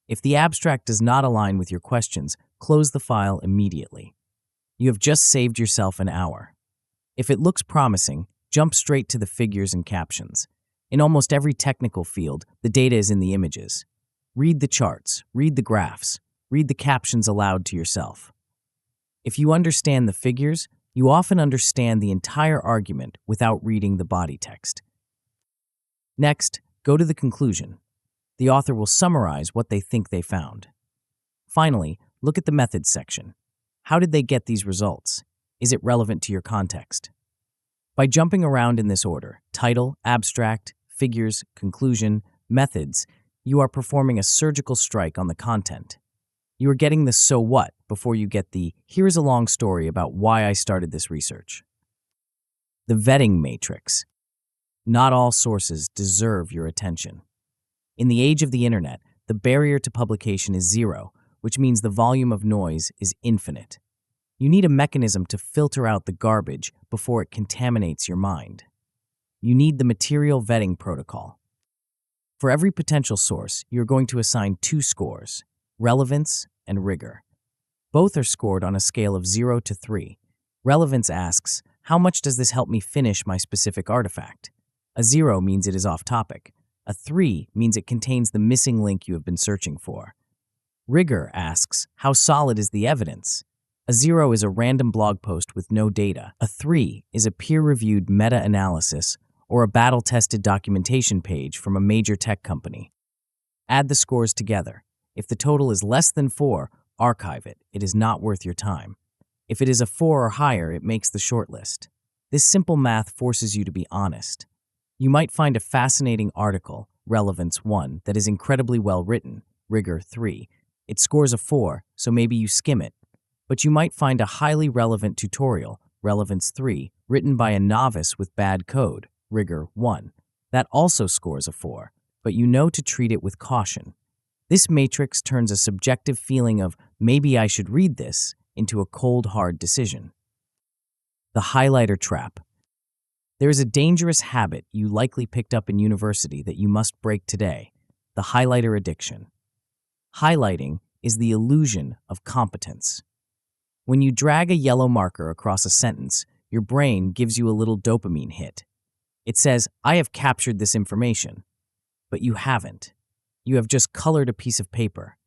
If the abstract does not align with your questions, close the file immediately. You have just saved yourself an hour. If it looks promising, jump straight to the figures and captions. In almost every technical field, the data is in the images. Read the charts, read the graphs, read the captions aloud to yourself. If you understand the figures, you often understand the entire argument without reading the body text. Next, go to the conclusion. The author will summarize what they think they found. Finally, look at the methods section. How did they get these results? Is it relevant to your context? By jumping around in this order, title, abstract, figures, conclusion, methods, you are performing a surgical strike on the content. You are getting the "so what" before you get the "here is a long story about why I started this research." The vetting matrix. Not all sources deserve your attention. In the age of the internet, the barrier to publication is zero, which means the volume of noise is infinite. You need a mechanism to filter out the garbage before it contaminates your mind. You need the material vetting protocol. For every potential source, you're going to assign 2 scores, relevance and rigor. Both are scored on a scale of 0 to 3. Relevance asks, how much does this help me finish my specific artifact? A 0 means it is off topic. A 3 means it contains the missing link you have been searching for. Rigor asks, how solid is the evidence? A 0 is a random blog post with no data. A 3 is a peer-reviewed meta-analysis or a battle-tested documentation page from a major tech company. Add the scores together. If the total is less than 4, archive it. It is not worth your time. If it is a 4 or higher, it makes the shortlist. This simple math forces you to be honest. You might find a fascinating article, Relevance 1, that is incredibly well written, Rigor 3. It scores a 4, so maybe you skim it. But you might find a highly relevant tutorial, Relevance 3, written by a novice with bad code, Rigor 1. That also scores a 4, but you know to treat it with caution. This matrix turns a subjective feeling of, maybe I should read this, into a cold, hard decision. The highlighter trap. There is a dangerous habit you likely picked up in university that you must break today, the highlighter addiction. Highlighting is the illusion of competence. When you drag a yellow marker across a sentence, your brain gives you a little dopamine hit. It says, I have captured this information. But you haven't. You have just colored a piece of paper.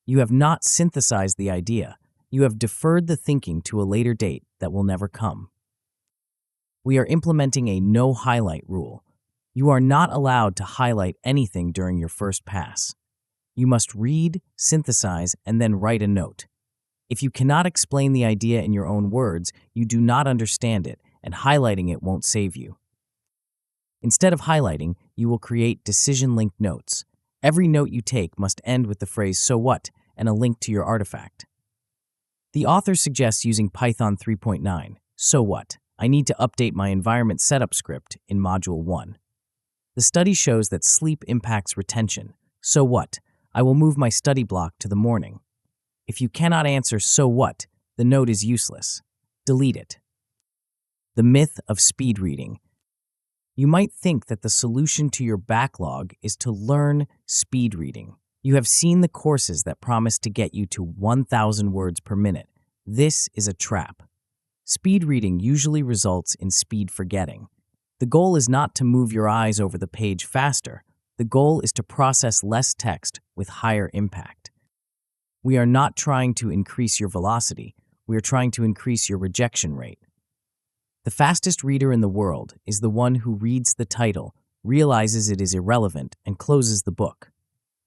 You have not synthesized the idea. You have deferred the thinking to a later date that will never come. We are implementing a no highlight rule. You are not allowed to highlight anything during your first pass. You must read, synthesize, and then write a note. If you cannot explain the idea in your own words, you do not understand it, and highlighting it won't save you. Instead of highlighting, you will create decision-linked notes. Every note you take must end with the phrase, so what, and a link to your artifact. The author suggests using Python 3.9. So what? I need to update my environment setup script in Module 1. The study shows that sleep impacts retention. So what? I will move my study block to the morning. If you cannot answer so what, the note is useless. Delete it. The myth of speed reading. You might think that the solution to your backlog is to learn speed reading. You have seen the courses that promise to get you to 1,000 words per minute. This is a trap. Speed reading usually results in speed forgetting. The goal is not to move your eyes over the page faster. The goal is to process less text with higher impact. We are not trying to increase your velocity. We are trying to increase your rejection rate. The fastest reader in the world is the one who reads the title, realizes it is irrelevant, and closes the book.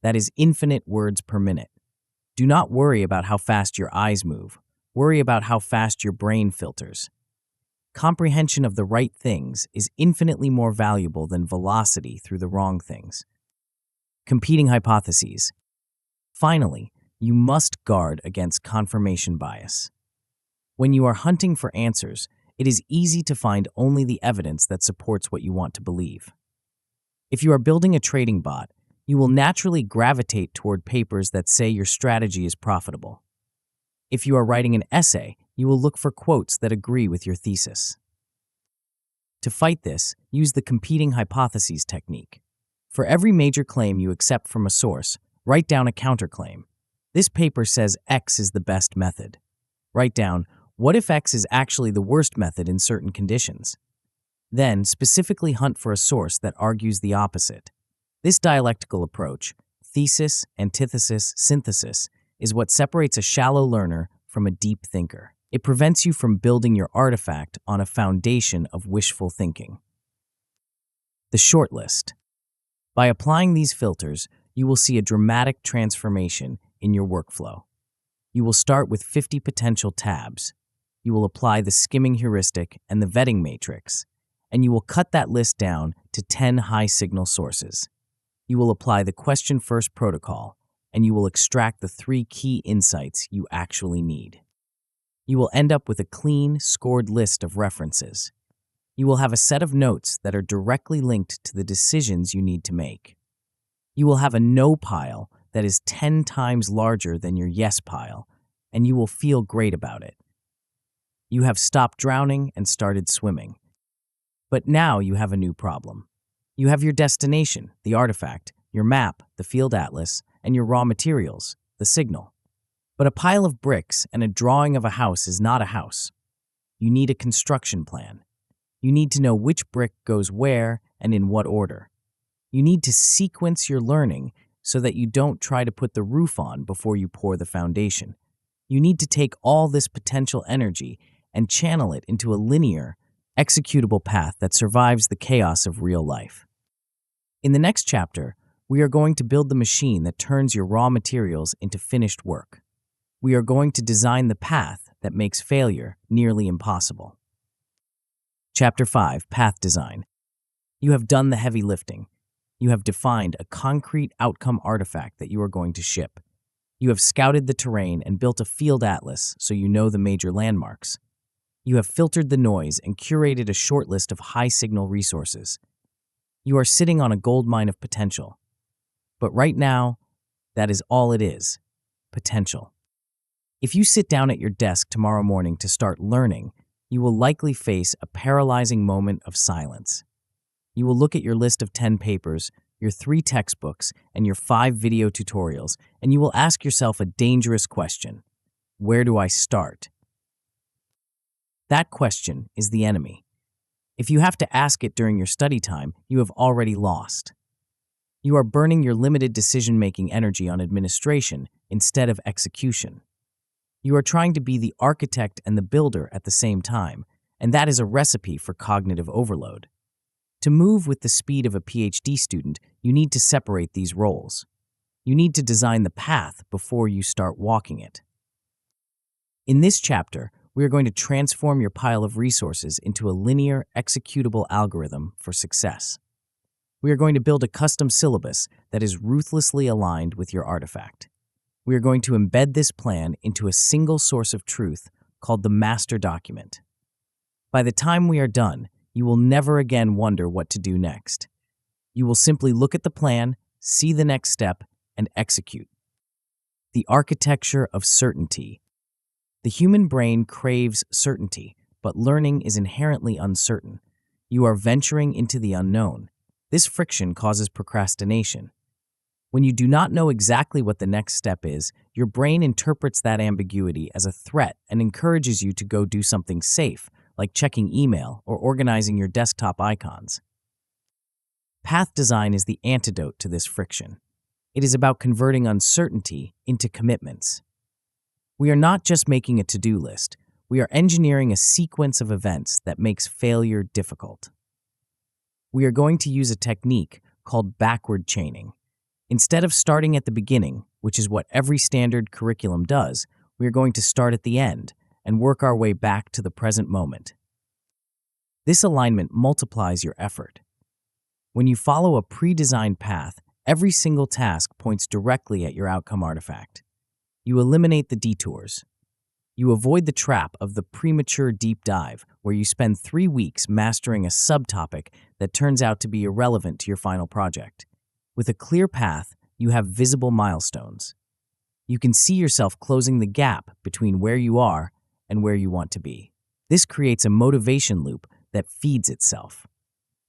That is infinite words per minute. Do not worry about how fast your eyes move. Worry about how fast your brain filters. Comprehension of the right things is infinitely more valuable than velocity through the wrong things. Competing hypotheses. Finally, you must guard against confirmation bias. When you are hunting for answers, it is easy to find only the evidence that supports what you want to believe. If you are building a trading bot, you will naturally gravitate toward papers that say your strategy is profitable. If you are writing an essay, you will look for quotes that agree with your thesis. To fight this, use the competing hypotheses technique. For every major claim you accept from a source, write down a counterclaim. This paper says X is the best method. Write down, what if X is actually the worst method in certain conditions? Then, specifically hunt for a source that argues the opposite. This dialectical approach, thesis, antithesis, synthesis, is what separates a shallow learner from a deep thinker. It prevents you from building your artifact on a foundation of wishful thinking. The shortlist. By applying these filters, you will see a dramatic transformation in your workflow. You will start with 50 potential tabs. You will apply the skimming heuristic and the vetting matrix, and you will cut that list down to 10 high-signal sources. You will apply the question-first protocol, and you will extract the 3 key insights you actually need. You will end up with a clean, scored list of references. You will have a set of notes that are directly linked to the decisions you need to make. You will have a no pile that is 10 times larger than your yes pile, and you will feel great about it. You have stopped drowning and started swimming. But now you have a new problem. You have your destination, the artifact, your map, the field atlas, and your raw materials, the signal. But a pile of bricks and a drawing of a house is not a house. You need a construction plan. You need to know which brick goes where and in what order. You need to sequence your learning so that you don't try to put the roof on before you pour the foundation. You need to take all this potential energy and channel it into a linear, executable path that survives the chaos of real life. In the next chapter, we are going to build the machine that turns your raw materials into finished work. We are going to design the path that makes failure nearly impossible. Chapter 5, Path Design. You have done the heavy lifting. You have defined a concrete outcome artifact that you are going to ship. You have scouted the terrain and built a field atlas so you know the major landmarks. You have filtered the noise and curated a short list of high-signal resources. You are sitting on a goldmine of potential. But right now, that is all it is, potential. If you sit down at your desk tomorrow morning to start learning, you will likely face a paralyzing moment of silence. You will look at your list of 10 papers, your 3 textbooks, and your 5 video tutorials, and you will ask yourself a dangerous question. Where do I start? That question is the enemy. If you have to ask it during your study time, you have already lost. You are burning your limited decision-making energy on administration instead of execution. You are trying to be the architect and the builder at the same time, and that is a recipe for cognitive overload. To move with the speed of a PhD student, you need to separate these roles. You need to design the path before you start walking it. In this chapter, we are going to transform your pile of resources into a linear, executable algorithm for success. We are going to build a custom syllabus that is ruthlessly aligned with your artifact. We are going to embed this plan into a single source of truth called the master document. By the time we are done, you will never again wonder what to do next. You will simply look at the plan, see the next step, and execute. The architecture of certainty. The human brain craves certainty, but learning is inherently uncertain. You are venturing into the unknown. This friction causes procrastination. When you do not know exactly what the next step is, your brain interprets that ambiguity as a threat and encourages you to go do something safe, like checking email or organizing your desktop icons. Path design is the antidote to this friction. It is about converting uncertainty into commitments. We are not just making a to-do list. We are engineering a sequence of events that makes failure difficult. We are going to use a technique called backward chaining. Instead of starting at the beginning, which is what every standard curriculum does, we are going to start at the end and work our way back to the present moment. This alignment multiplies your effort. When you follow a pre-designed path, every single task points directly at your outcome artifact. You eliminate the detours. You avoid the trap of the premature deep dive, where you spend 3 weeks mastering a subtopic that turns out to be irrelevant to your final project. With a clear path, you have visible milestones. You can see yourself closing the gap between where you are and where you want to be. This creates a motivation loop that feeds itself.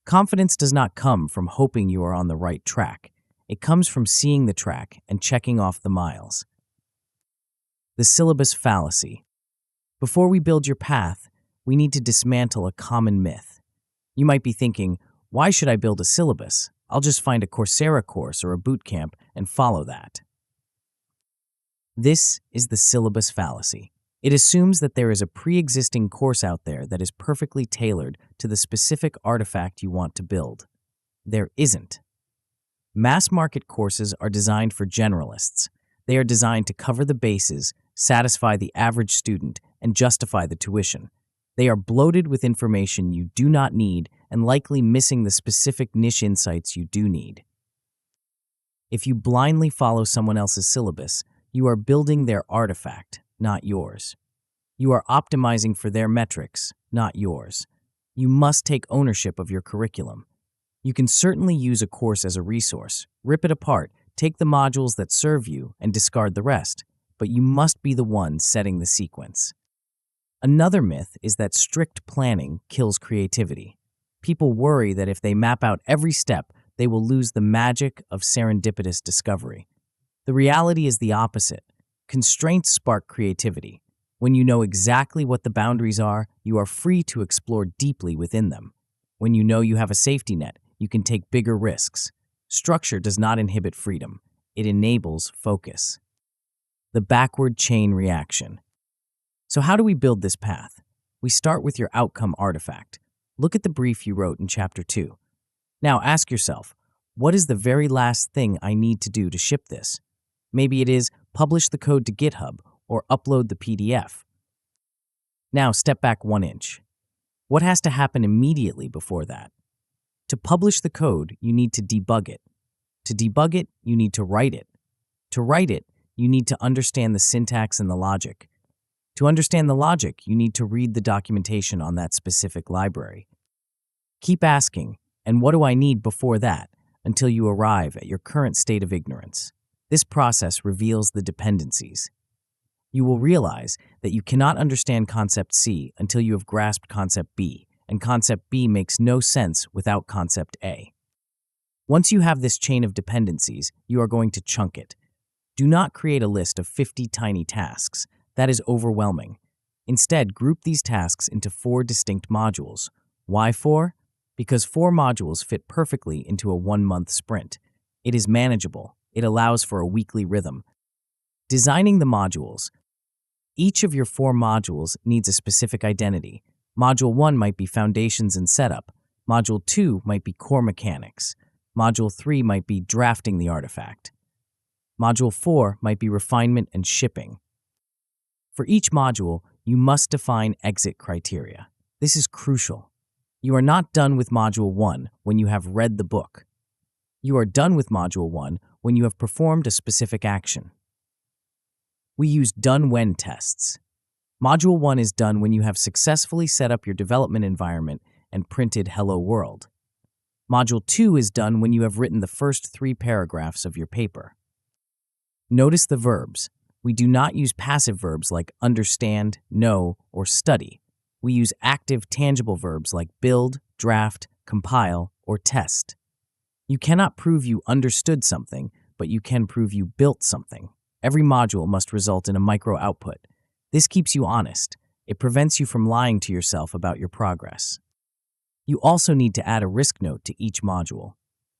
Confidence does not come from hoping you are on the right track. It comes from seeing the track and checking off the miles. The syllabus fallacy. Before we build your path, we need to dismantle a common myth. You might be thinking, why should I build a syllabus? I'll just find a Coursera course or a boot camp and follow that. This is the syllabus fallacy. It assumes that there is a pre-existing course out there that is perfectly tailored to the specific artifact you want to build. There isn't. Mass market courses are designed for generalists. They are designed to cover the bases, satisfy the average student, and justify the tuition. They are bloated with information you do not need and likely missing the specific niche insights you do need. If you blindly follow someone else's syllabus, you are building their artifact, not yours. You are optimizing for their metrics, not yours. You must take ownership of your curriculum. You can certainly use a course as a resource, rip it apart, take the modules that serve you, and discard the rest, but you must be the one setting the sequence. Another myth is that strict planning kills creativity. People worry that if they map out every step, they will lose the magic of serendipitous discovery. The reality is the opposite. Constraints spark creativity. When you know exactly what the boundaries are, you are free to explore deeply within them. When you know you have a safety net, you can take bigger risks. Structure does not inhibit freedom. It enables focus. The backward chain reaction. So how do we build this path? We start with your outcome artifact. Look at the brief you wrote in Chapter 2. Now ask yourself, what is the very last thing I need to do to ship this? Maybe it is publish the code to GitHub or upload the PDF. Now step back 1 inch. What has to happen immediately before that? To publish the code, you need to debug it. To debug it, you need to write it. To write it, you need to understand the syntax and the logic. To understand the logic, you need to read the documentation on that specific library. Keep asking, and what do I need before that, until you arrive at your current state of ignorance. This process reveals the dependencies. You will realize that you cannot understand concept C until you have grasped concept B, and concept B makes no sense without concept A. Once you have this chain of dependencies, you are going to chunk it. Do not create a list of 50 tiny tasks. That is overwhelming. Instead, group these tasks into 4 distinct modules. Why 4? Because 4 modules fit perfectly into a 1-month sprint. It is manageable. It allows for a weekly rhythm. Designing the modules. Each of your 4 modules needs a specific identity. Module 1 might be foundations and setup. Module 2 might be core mechanics. Module 3 might be drafting the artifact. Module 4 might be refinement and shipping. For each module, you must define exit criteria. This is crucial. You are not done with Module 1 when you have read the book. You are done with Module 1 when you have performed a specific action. We use done-when tests. Module 1 is done when you have successfully set up your development environment and printed Hello World. Module 2 is done when you have written the first 3 paragraphs of your paper. Notice the verbs. We do not use passive verbs like understand, know, or study. We use active, tangible verbs like build, draft, compile, or test. You cannot prove you understood something, but you can prove you built something. Every module must result in a micro output. This keeps you honest. It prevents you from lying to yourself about your progress. You also need to add a risk note to each module.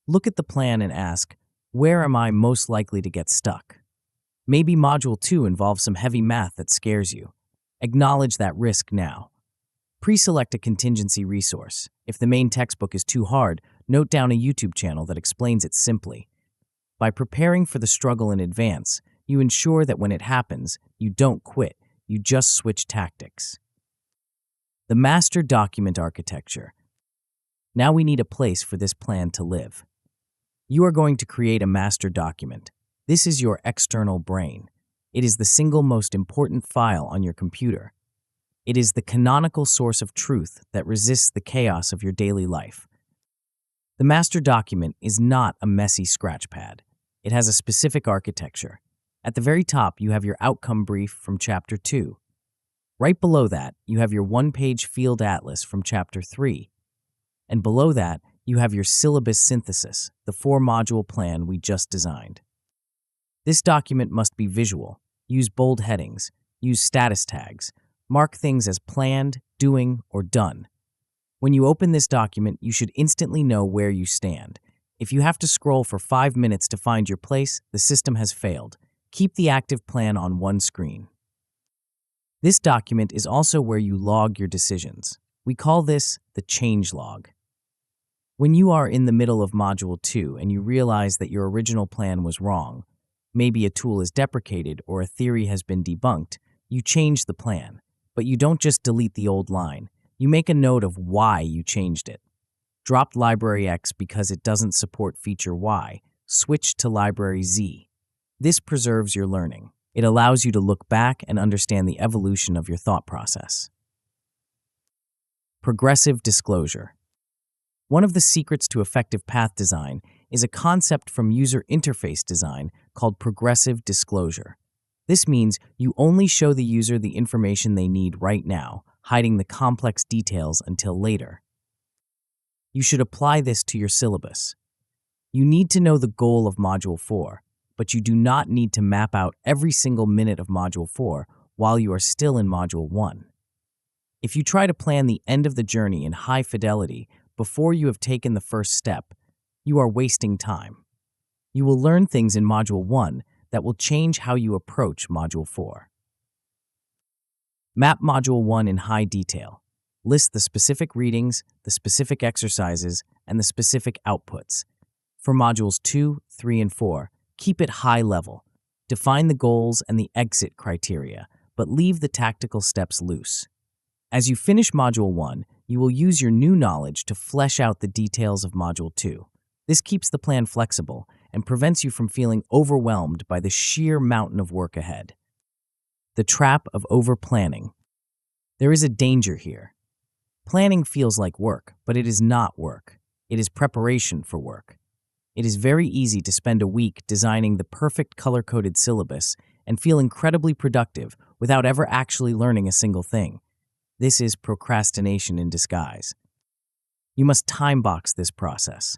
Look at the plan and ask, where am I most likely to get stuck? Maybe Module 2 involves some heavy math that scares you. Acknowledge that risk now. Pre-select a contingency resource. If the main textbook is too hard, note down a YouTube channel that explains it simply. By preparing for the struggle in advance, you ensure that when it happens, you don't quit, you just switch tactics. The master document architecture. Now we need a place for this plan to live. You are going to create a master document. This is your external brain. It is the single most important file on your computer. It is the canonical source of truth that resists the chaos of your daily life. The master document is not a messy scratchpad. It has a specific architecture. At the very top, you have your outcome brief from Chapter 2. Right below that, you have your 1-page field atlas from Chapter 3. And below that, you have your syllabus synthesis, the 4-module plan we just designed. This document must be visual. Use bold headings. Use status tags. Mark things as planned, doing, or done. When you open this document, you should instantly know where you stand. If you have to scroll for 5 minutes to find your place, the system has failed. Keep the active plan on one screen. This document is also where you log your decisions. We call this the change log. When you are in the middle of Module 2 and you realize that your original plan was wrong, maybe a tool is deprecated or a theory has been debunked, you change the plan. But you don't just delete the old line. You make a note of why you changed it. Drop library X because it doesn't support feature Y. Switch to library Z. This preserves your learning. It allows you to look back and understand the evolution of your thought process. Progressive disclosure. One of the secrets to effective path design is a concept from user interface design called progressive disclosure. This means you only show the user the information they need right now, hiding the complex details until later. You should apply this to your syllabus. You need to know the goal of Module 4, but you do not need to map out every single minute of Module 4 while you are still in Module 1. If you try to plan the end of the journey in high fidelity before you have taken the first step, you are wasting time. You will learn things in Module 1 that will change how you approach Module 4. Map Module 1 in high detail. List the specific readings, the specific exercises, and the specific outputs. For Modules 2, 3, and 4, keep it high level. Define the goals and the exit criteria, but leave the tactical steps loose. As you finish Module 1, you will use your new knowledge to flesh out the details of Module 2. This keeps the plan flexible and prevents you from feeling overwhelmed by the sheer mountain of work ahead. The trap of over-planning. There is a danger here. Planning feels like work, but it is not work. It is preparation for work. It is very easy to spend a week designing the perfect color-coded syllabus and feel incredibly productive without ever actually learning a single thing. This is procrastination in disguise. You must time box this process.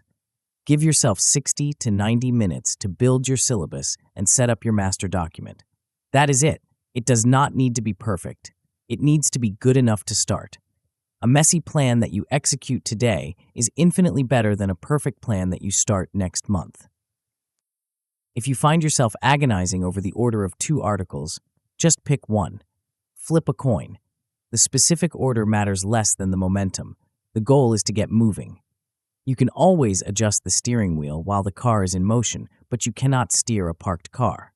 Give yourself 60 to 90 minutes to build your syllabus and set up your master document. That is it. It does not need to be perfect. It needs to be good enough to start. A messy plan that you execute today is infinitely better than a perfect plan that you start next month. If you find yourself agonizing over the order of 2 articles, just pick one. Flip a coin. The specific order matters less than the momentum. The goal is to get moving. You can always adjust the steering wheel while the car is in motion, but you cannot steer a parked car.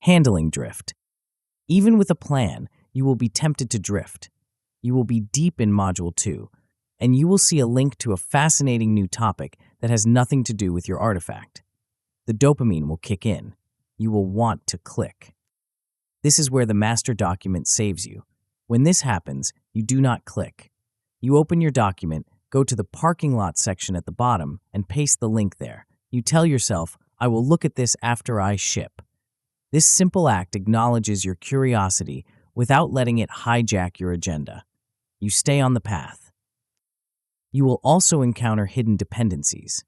Handling drift. Even with a plan, you will be tempted to drift. You will be deep in Module 2, and you will see a link to a fascinating new topic that has nothing to do with your artifact. The dopamine will kick in. You will want to click. This is where the master document saves you. When this happens, you do not click. You open your document, go to the parking lot section at the bottom, and paste the link there. You tell yourself, I will look at this after I ship. This simple act acknowledges your curiosity without letting it hijack your agenda. You stay on the path. You will also encounter hidden dependencies.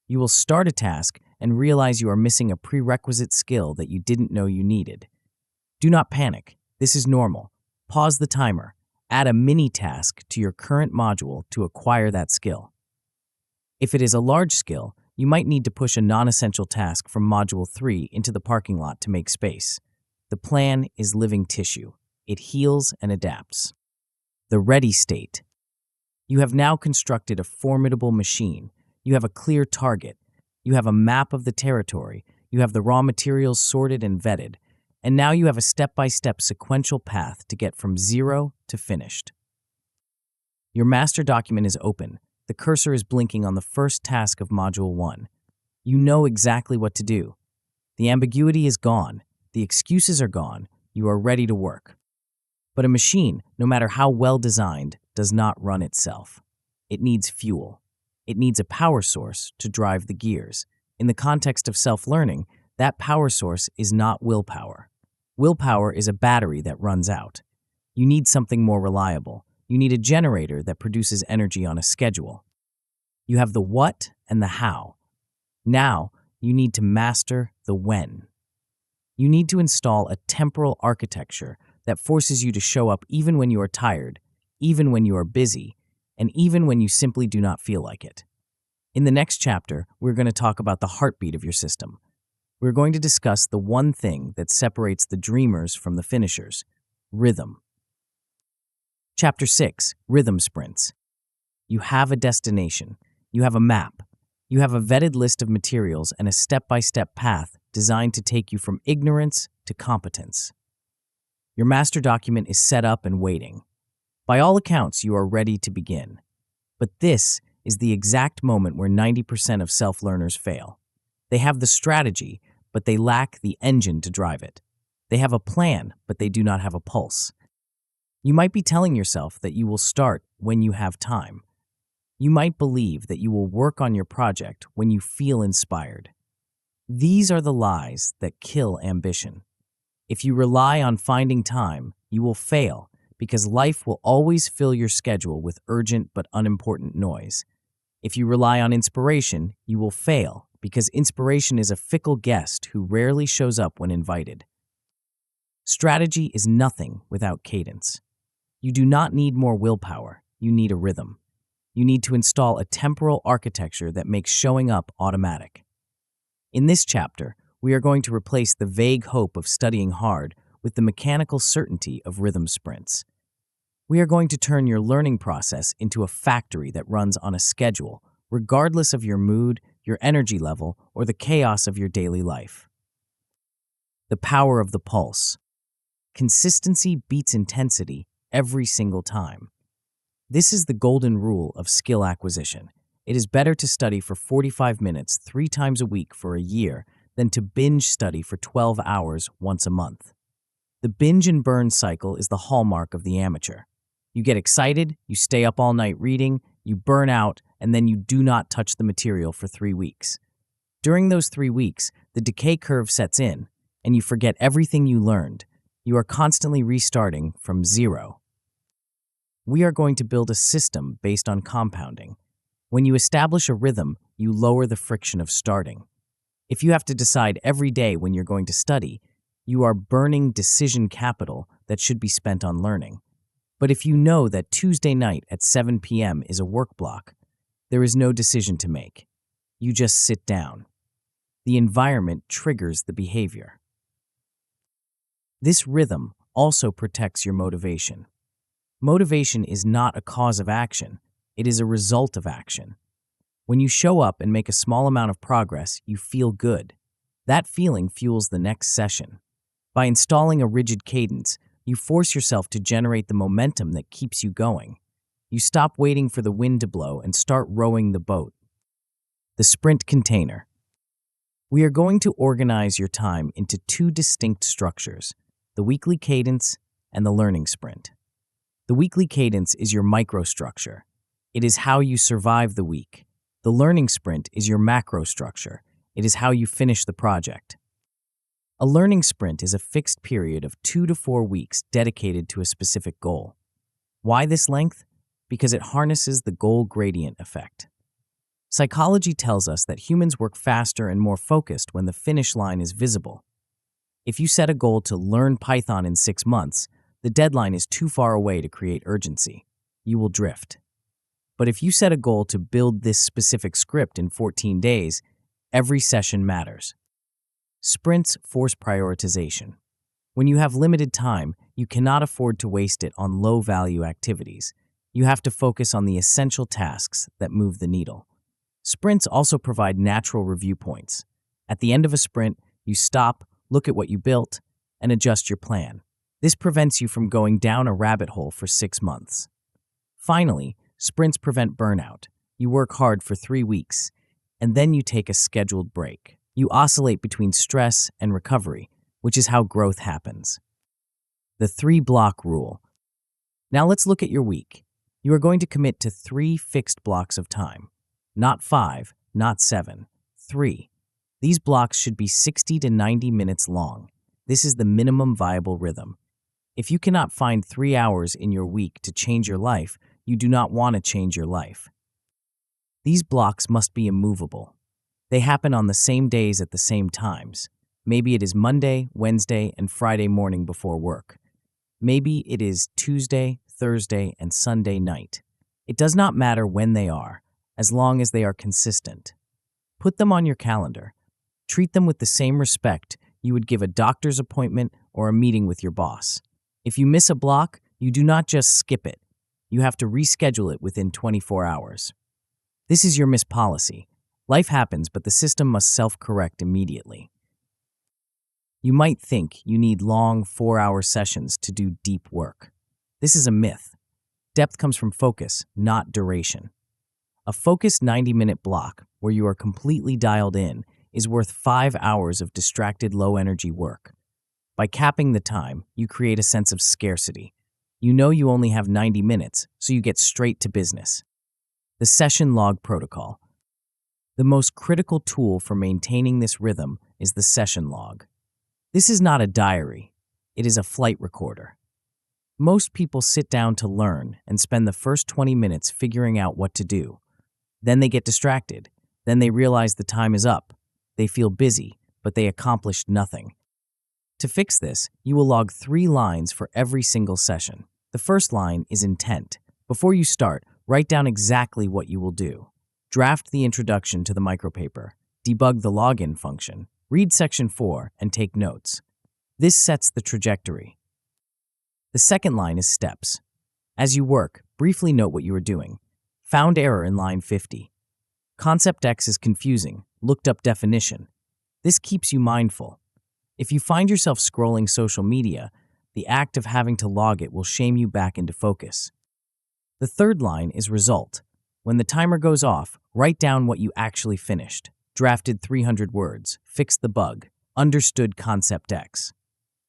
You will start a task and realize you are missing a prerequisite skill that you didn't know you needed. Do not panic. This is normal. Pause the timer. Add a mini-task to your current module to acquire that skill. If it is a large skill, you might need to push a non-essential task from Module 3 into the parking lot to make space. The plan is living tissue. It heals and adapts. The ready state. You have now constructed a formidable machine. You have a clear target. You have a map of the territory. You have the raw materials sorted and vetted. And now you have a step-by-step sequential path to get from 0 to finished. Your master document is open. The cursor is blinking on the first task of Module 1. You know exactly what to do. The ambiguity is gone. The excuses are gone. You are ready to work. But a machine, no matter how well designed, does not run itself. It needs fuel. It needs a power source to drive the gears. In the context of self-learning, that power source is not willpower. Willpower is a battery that runs out. You need something more reliable. You need a generator that produces energy on a schedule. You have the what and the how. Now, you need to master the when. You need to install a temporal architecture that forces you to show up even when you are tired, even when you are busy, and even when you simply do not feel like it. In the next chapter, we're going to talk about the heartbeat of your system. We're going to discuss the one thing that separates the dreamers from the finishers: rhythm. Chapter 6, Rhythm Sprints. You have a destination. You have a map. You have a vetted list of materials and a step-by-step path designed to take you from ignorance to competence. Your master document is set up and waiting. By all accounts, you are ready to begin. But this is the exact moment where 90% of self-learners fail. They have the strategy, but they lack the engine to drive it. They have a plan, but they do not have a pulse. You might be telling yourself that you will start when you have time. You might believe that you will work on your project when you feel inspired. These are the lies that kill ambition. If you rely on finding time, you will fail because life will always fill your schedule with urgent but unimportant noise. If you rely on inspiration, you will fail because inspiration is a fickle guest who rarely shows up when invited. Strategy is nothing without cadence. You do not need more willpower, you need a rhythm. You need to install a temporal architecture that makes showing up automatic. In this chapter, we are going to replace the vague hope of studying hard with the mechanical certainty of rhythm sprints. We are going to turn your learning process into a factory that runs on a schedule, regardless of your mood, your energy level, or the chaos of your daily life. The power of the pulse. Consistency beats intensity every single time. This is the golden rule of skill acquisition. It is better to study for 45 minutes 3 times a week for a year than to binge study for 12 hours once a month. The binge and burn cycle is the hallmark of the amateur. You get excited, you stay up all night reading, you burn out, and then you do not touch the material for 3 weeks. During those 3 weeks, the decay curve sets in, and you forget everything you learned. You are constantly restarting from zero. We are going to build a system based on compounding. When you establish a rhythm, you lower the friction of starting. If you have to decide every day when you're going to study, you are burning decision capital that should be spent on learning. But if you know that Tuesday night at 7 p.m. is a work block, there is no decision to make. You just sit down. The environment triggers the behavior. This rhythm also protects your motivation. Motivation is not a cause of action, it is a result of action. When you show up and make a small amount of progress, you feel good. That feeling fuels the next session. By installing a rigid cadence, you force yourself to generate the momentum that keeps you going. You stop waiting for the wind to blow and start rowing the boat. The sprint container. We are going to organize your time into 2 distinct structures, the weekly cadence and the learning sprint. The weekly cadence is your microstructure. It is how you survive the week. The learning sprint is your macrostructure. It is how you finish the project. A learning sprint is a fixed period of 2 to 4 weeks dedicated to a specific goal. Why this length? Because it harnesses the goal gradient effect. Psychology tells us that humans work faster and more focused when the finish line is visible. If you set a goal to learn Python in 6 months, the deadline is too far away to create urgency. You will drift. But if you set a goal to build this specific script in 14 days, every session matters. Sprints force prioritization. When you have limited time, you cannot afford to waste it on low-value activities. You have to focus on the essential tasks that move the needle. Sprints also provide natural review points. At the end of a sprint, you stop, look at what you built, and adjust your plan. This prevents you from going down a rabbit hole for 6 months. Finally, sprints prevent burnout. You work hard for 3 weeks, and then you take a scheduled break. You oscillate between stress and recovery, which is how growth happens. The 3-block rule. Now let's look at your week. You are going to commit to 3 fixed blocks of time. Not 5, not 7, 3. These blocks should be 60 to 90 minutes long. This is the minimum viable rhythm. If you cannot find 3 hours in your week to change your life, you do not want to change your life. These blocks must be immovable. They happen on the same days at the same times. Maybe it is Monday, Wednesday, and Friday morning before work. Maybe it is Tuesday, Thursday, and Sunday night. It does not matter when they are, as long as they are consistent. Put them on your calendar. Treat them with the same respect you would give a doctor's appointment or a meeting with your boss. If you miss a block, you do not just skip it. You have to reschedule it within 24 hours. This is your missed policy. Life happens, but the system must self-correct immediately. You might think you need long 4-hour sessions to do deep work. This is a myth. Depth comes from focus, not duration. A focused 90-minute block, where you are completely dialed in, is worth 5 hours of distracted low-energy work. By capping the time, you create a sense of scarcity. You know you only have 90 minutes, so you get straight to business. The session log protocol. The most critical tool for maintaining this rhythm is the session log. This is not a diary. It is a flight recorder. Most people sit down to learn and spend the first 20 minutes figuring out what to do. Then they get distracted. Then they realize the time is up. They feel busy, but they accomplished nothing. To fix this, you will log 3 lines for every single session. The first line is intent. Before you start, write down exactly what you will do. Draft the introduction to the micropaper. Debug the login function. Read section 4 and take notes. This sets the trajectory. The second line is steps. As you work, briefly note what you are doing. Found error in line 50. Concept X is confusing. Looked up definition. This keeps you mindful. If you find yourself scrolling social media, the act of having to log it will shame you back into focus. The third line is result. When the timer goes off, write down what you actually finished. Drafted 300 words, fixed the bug, understood concept X.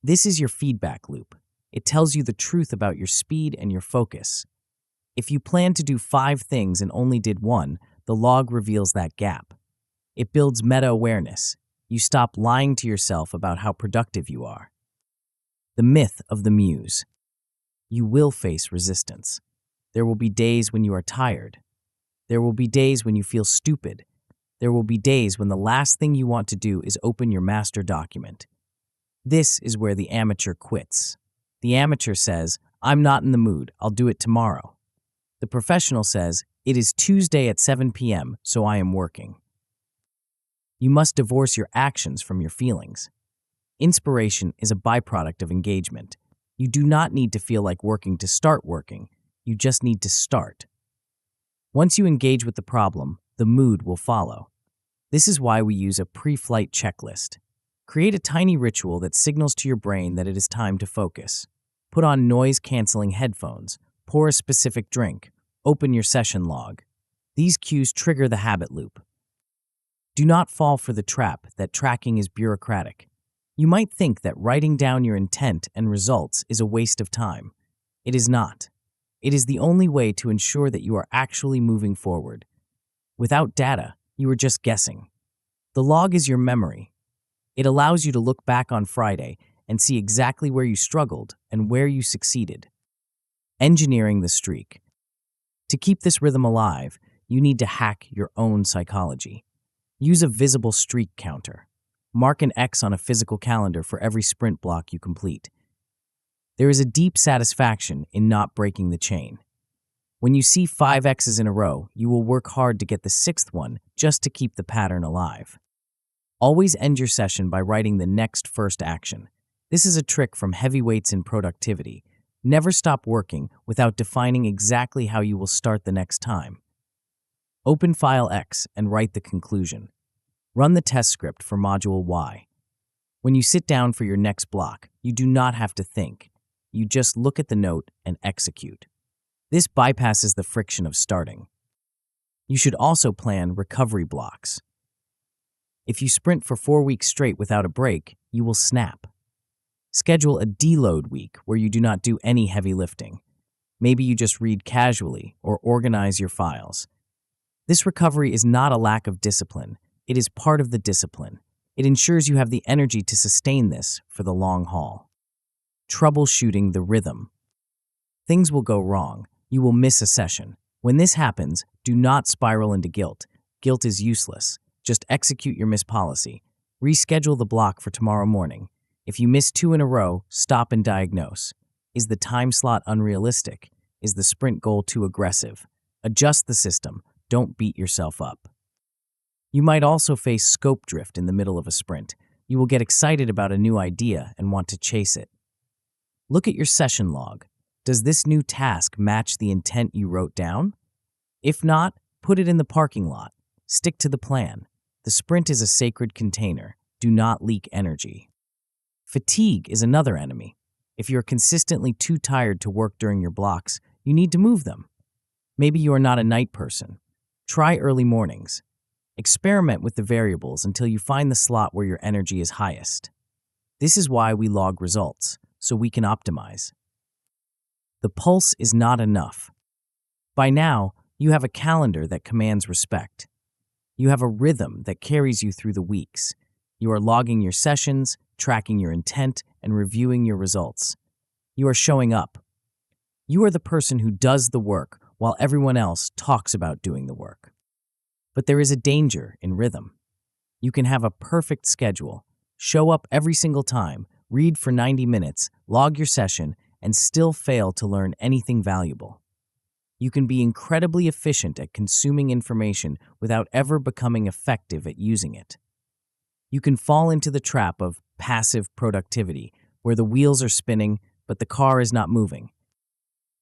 This is your feedback loop. It tells you the truth about your speed and your focus. If you plan to do 5 things and only did 1, the log reveals that gap. It builds meta-awareness. You stop lying to yourself about how productive you are. The myth of the muse. You will face resistance. There will be days when you are tired. There will be days when you feel stupid. There will be days when the last thing you want to do is open your master document. This is where the amateur quits. The amateur says, "I'm not in the mood, I'll do it tomorrow." The professional says, "It is Tuesday at 7 p.m., so I am working." You must divorce your actions from your feelings. Inspiration is a byproduct of engagement. You do not need to feel like working to start working. You just need to start. Once you engage with the problem, the mood will follow. This is why we use a pre-flight checklist. Create a tiny ritual that signals to your brain that it is time to focus. Put on noise-canceling headphones, pour a specific drink, open your session log. These cues trigger the habit loop. Do not fall for the trap that tracking is bureaucratic. You might think that writing down your intent and results is a waste of time. It is not. It is the only way to ensure that you are actually moving forward. Without data, you are just guessing. The log is your memory. It allows you to look back on Friday and see exactly where you struggled and where you succeeded. Engineering the streak. To keep this rhythm alive, you need to hack your own psychology. Use a visible streak counter. Mark an X on a physical calendar for every sprint block you complete. There is a deep satisfaction in not breaking the chain. When you see 5 X's in a row, you will work hard to get the 6th one just to keep the pattern alive. Always end your session by writing the next first action. This is a trick from heavyweights in productivity. Never stop working without defining exactly how you will start the next time. Open File X and write the conclusion. Run the test script for Module Y. When you sit down for your next block, you do not have to think. You just look at the note and execute. This bypasses the friction of starting. You should also plan recovery blocks. If you sprint for 4 weeks straight without a break, you will snap. Schedule a deload week where you do not do any heavy lifting. Maybe you just read casually or organize your files. This recovery is not a lack of discipline. It is part of the discipline. It ensures you have the energy to sustain this for the long haul. Troubleshooting the rhythm. Things will go wrong. You will miss a session. When this happens, do not spiral into guilt. Guilt is useless. Just execute your missed policy. Reschedule the block for tomorrow morning. If you miss 2 in a row, stop and diagnose. Is the time slot unrealistic? Is the sprint goal too aggressive? Adjust the system. Don't beat yourself up. You might also face scope drift in the middle of a sprint. You will get excited about a new idea and want to chase it. Look at your session log. Does this new task match the intent you wrote down? If not, put it in the parking lot. Stick to the plan. The sprint is a sacred container. Do not leak energy. Fatigue is another enemy. If you're consistently too tired to work during your blocks, you need to move them. Maybe you are not a night person. Try early mornings. Experiment with the variables until you find the slot where your energy is highest. This is why we log results, so we can optimize. The pulse is not enough. By now, You have a calendar that commands respect. You have a rhythm that carries you through the weeks. You are logging your sessions, tracking your intent, and reviewing your results. You are showing up. You are the person who does the work while everyone else talks about doing the work. But there is a danger in rhythm. You can have a perfect schedule, show up every single time, read for 90 minutes, log your session, and still fail to learn anything valuable. You can be incredibly efficient at consuming information without ever becoming effective at using it. You can fall into the trap of passive productivity, where the wheels are spinning, but the car is not moving.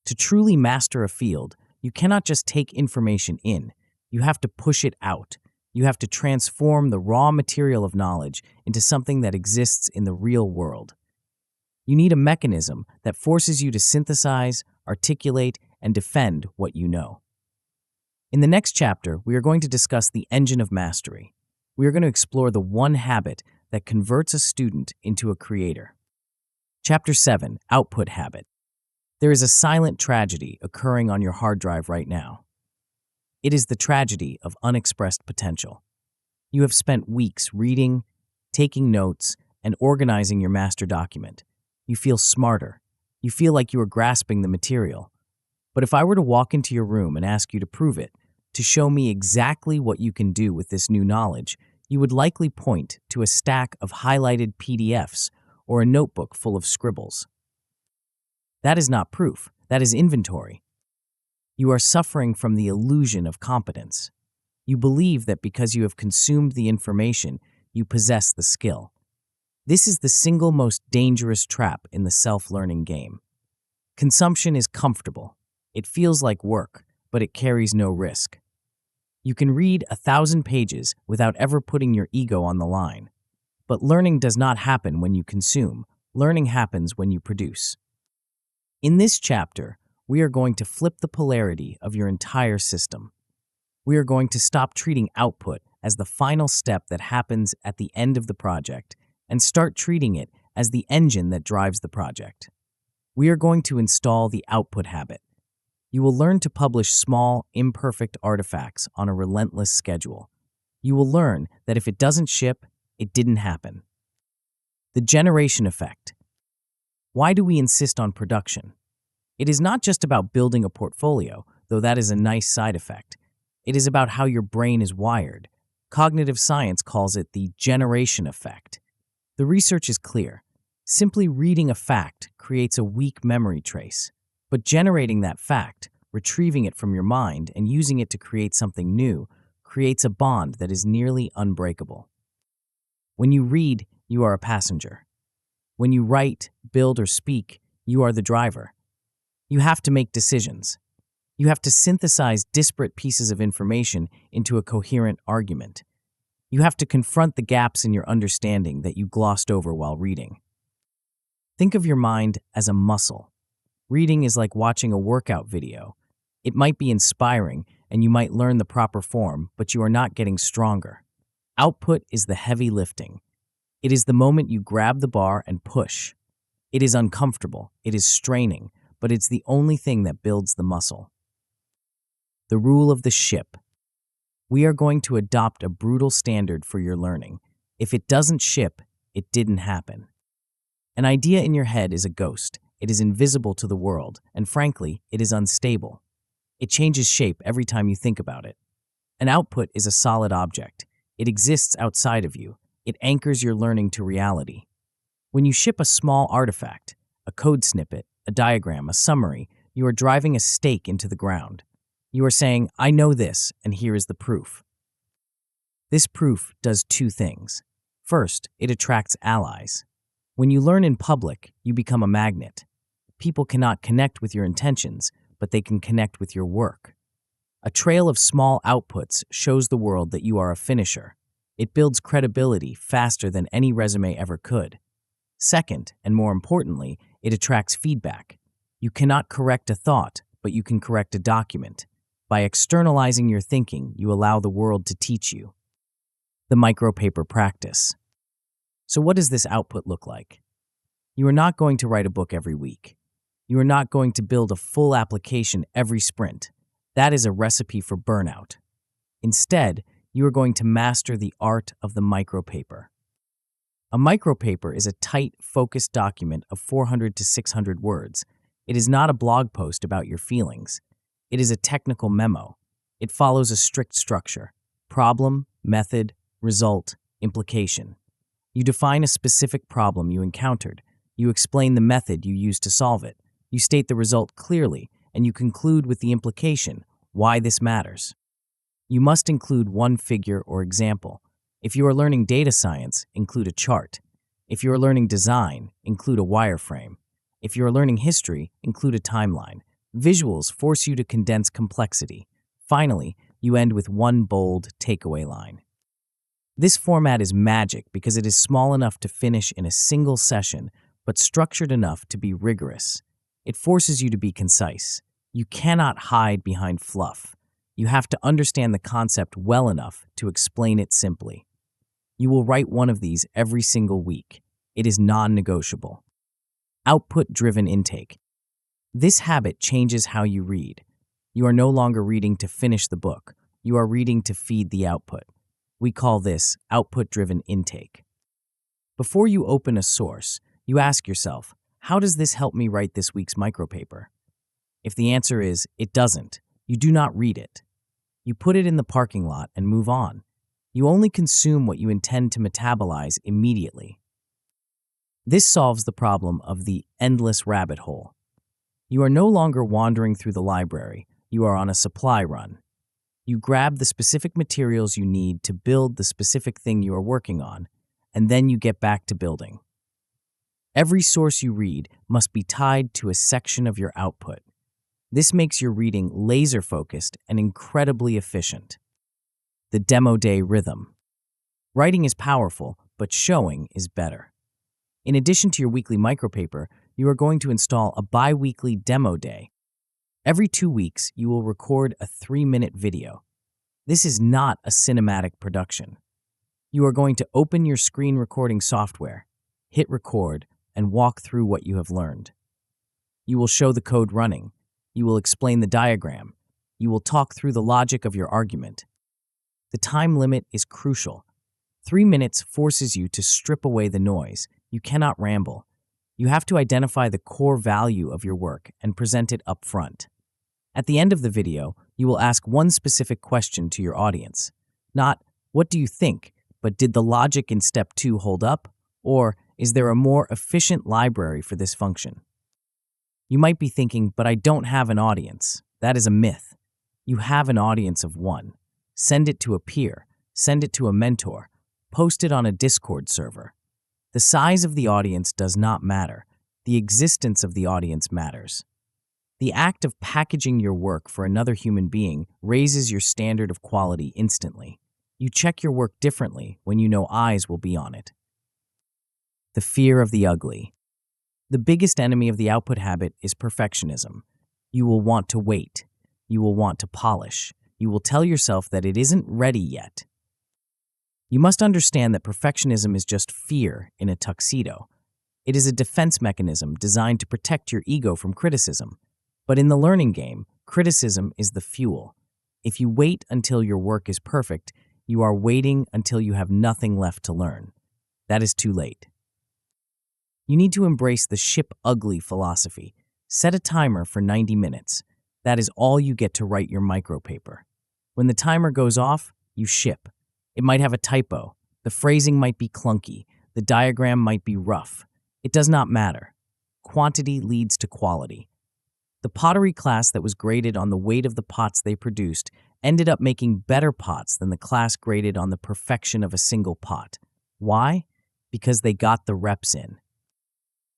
To truly master a field, you cannot just take information in. You have to push it out. You have to transform the raw material of knowledge into something that exists in the real world. You need a mechanism that forces you to synthesize, articulate, and defend what you know. In the next chapter, we are going to discuss the engine of mastery. We are going to explore the one habit that converts a student into a creator. Chapter 7, Output Habit. There is a silent tragedy occurring on your hard drive right now. It is the tragedy of unexpressed potential. You have spent weeks reading, taking notes, and organizing your master document. You feel smarter. You feel like you are grasping the material. But if I were to walk into your room and ask you to prove it, to show me exactly what you can do with this new knowledge, you would likely point to a stack of highlighted PDFs or a notebook full of scribbles. That is not proof. That is inventory. You are suffering from the illusion of competence. You believe that because you have consumed the information, you possess the skill. This is the single most dangerous trap in the self-learning game. Consumption is comfortable. It feels like work, but it carries no risk. You can read 1,000 pages without ever putting your ego on the line. But learning does not happen when you consume. Learning happens when you produce. In this chapter, we are going to flip the polarity of your entire system. We are going to stop treating output as the final step that happens at the end of the project and start treating it as the engine that drives the project. We are going to install the output habit. You will learn to publish small, imperfect artifacts on a relentless schedule. You will learn that if it doesn't ship, it didn't happen. The generation effect. Why do we insist on production? It is not just about building a portfolio, though that is a nice side effect. It is about how your brain is wired. Cognitive science calls it the generation effect. The research is clear. Simply reading a fact creates a weak memory trace. But generating that fact, retrieving it from your mind and using it to create something new, creates a bond that is nearly unbreakable. When you read, you are a passenger. When you write, build, or speak, you are the driver. You have to make decisions. You have to synthesize disparate pieces of information into a coherent argument. You have to confront the gaps in your understanding that you glossed over while reading. Think of your mind as a muscle. Reading is like watching a workout video. It might be inspiring, and you might learn the proper form, but you are not getting stronger. Output is the heavy lifting. It is the moment you grab the bar and push. It is uncomfortable, it is straining, but it's the only thing that builds the muscle. The rule of the ship. We are going to adopt a brutal standard for your learning. If it doesn't ship, it didn't happen. An idea in your head is a ghost. It is invisible to the world, and frankly, it is unstable. It changes shape every time you think about it. An output is a solid object. It exists outside of you. It anchors your learning to reality. When you ship a small artifact, a code snippet, a diagram, a summary, you are driving a stake into the ground. You are saying, I know this, and here is the proof. This proof does two things. First, it attracts allies. When you learn in public, you become a magnet. People cannot connect with your intentions, but they can connect with your work. A trail of small outputs shows the world that you are a finisher. It builds credibility faster than any resume ever could. Second, and more importantly, it attracts feedback. You cannot correct a thought, but you can correct a document. By externalizing your thinking, you allow the world to teach you. The micropaper practice. So what does this output look like? You are not going to write a book every week. You are not going to build a full application every sprint. That is a recipe for burnout. Instead, you are going to master the art of the micropaper. A micropaper is a tight, focused document of 400 to 600 words. It is not a blog post about your feelings. It is a technical memo. It follows a strict structure: problem, method, result, implication. You define a specific problem you encountered. You explain the method you used to solve it. You state the result clearly, and you conclude with the implication, why this matters. You must include one figure or example. If you are learning data science, include a chart. If you are learning design, include a wireframe. If you are learning history, include a timeline. Visuals force you to condense complexity. Finally, you end with one bold takeaway line. This format is magic because it is small enough to finish in a single session, but structured enough to be rigorous. It forces you to be concise. You cannot hide behind fluff. You have to understand the concept well enough to explain it simply. You will write one of these every single week. It is non-negotiable. Output-driven intake. This habit changes how you read. You are no longer reading to finish the book. You are reading to feed the output. We call this output-driven intake. Before you open a source, you ask yourself, how does this help me write this week's micropaper? If the answer is, it doesn't, you do not read it. You put it in the parking lot and move on. You only consume what you intend to metabolize immediately. This solves the problem of the endless rabbit hole. You are no longer wandering through the library. You are on a supply run. You grab the specific materials you need to build the specific thing you are working on, and then you get back to building. Every source you read must be tied to a section of your output. This makes your reading laser-focused and incredibly efficient. The demo day rhythm. Writing is powerful, but showing is better. In addition to your weekly micropaper, you are going to install a bi-weekly demo day. Every 2 weeks, you will record a 3-minute video. This is not a cinematic production. You are going to open your screen recording software, hit record, and walk through what you have learned. You will show the code running. You will explain the diagram. You will talk through the logic of your argument. The time limit is crucial. 3 minutes forces you to strip away the noise. You cannot ramble. You have to identify the core value of your work and present it up front. At the end of the video, you will ask one specific question to your audience. Not, what do you think, but did the logic in step 2 hold up? Or is there a more efficient library for this function? You might be thinking, but I don't have an audience. That is a myth. You have an audience of one. Send it to a peer. Send it to a mentor. Post it on a Discord server. The size of the audience does not matter. The existence of the audience matters. The act of packaging your work for another human being raises your standard of quality instantly. You check your work differently when you know eyes will be on it. The fear of the ugly. The biggest enemy of the output habit is perfectionism. You will want to wait. You will want to polish. You will tell yourself that it isn't ready yet. You must understand that perfectionism is just fear in a tuxedo. It is a defense mechanism designed to protect your ego from criticism. But in the learning game, criticism is the fuel. If you wait until your work is perfect, you are waiting until you have nothing left to learn. That is too late. You need to embrace the ship ugly philosophy. Set a timer for 90 minutes. That is all you get to write your micropaper. When the timer goes off, you ship. It might have a typo. The phrasing might be clunky. The diagram might be rough. It does not matter. Quantity leads to quality. The pottery class that was graded on the weight of the pots they produced ended up making better pots than the class graded on the perfection of a single pot. Why? Because they got the reps in.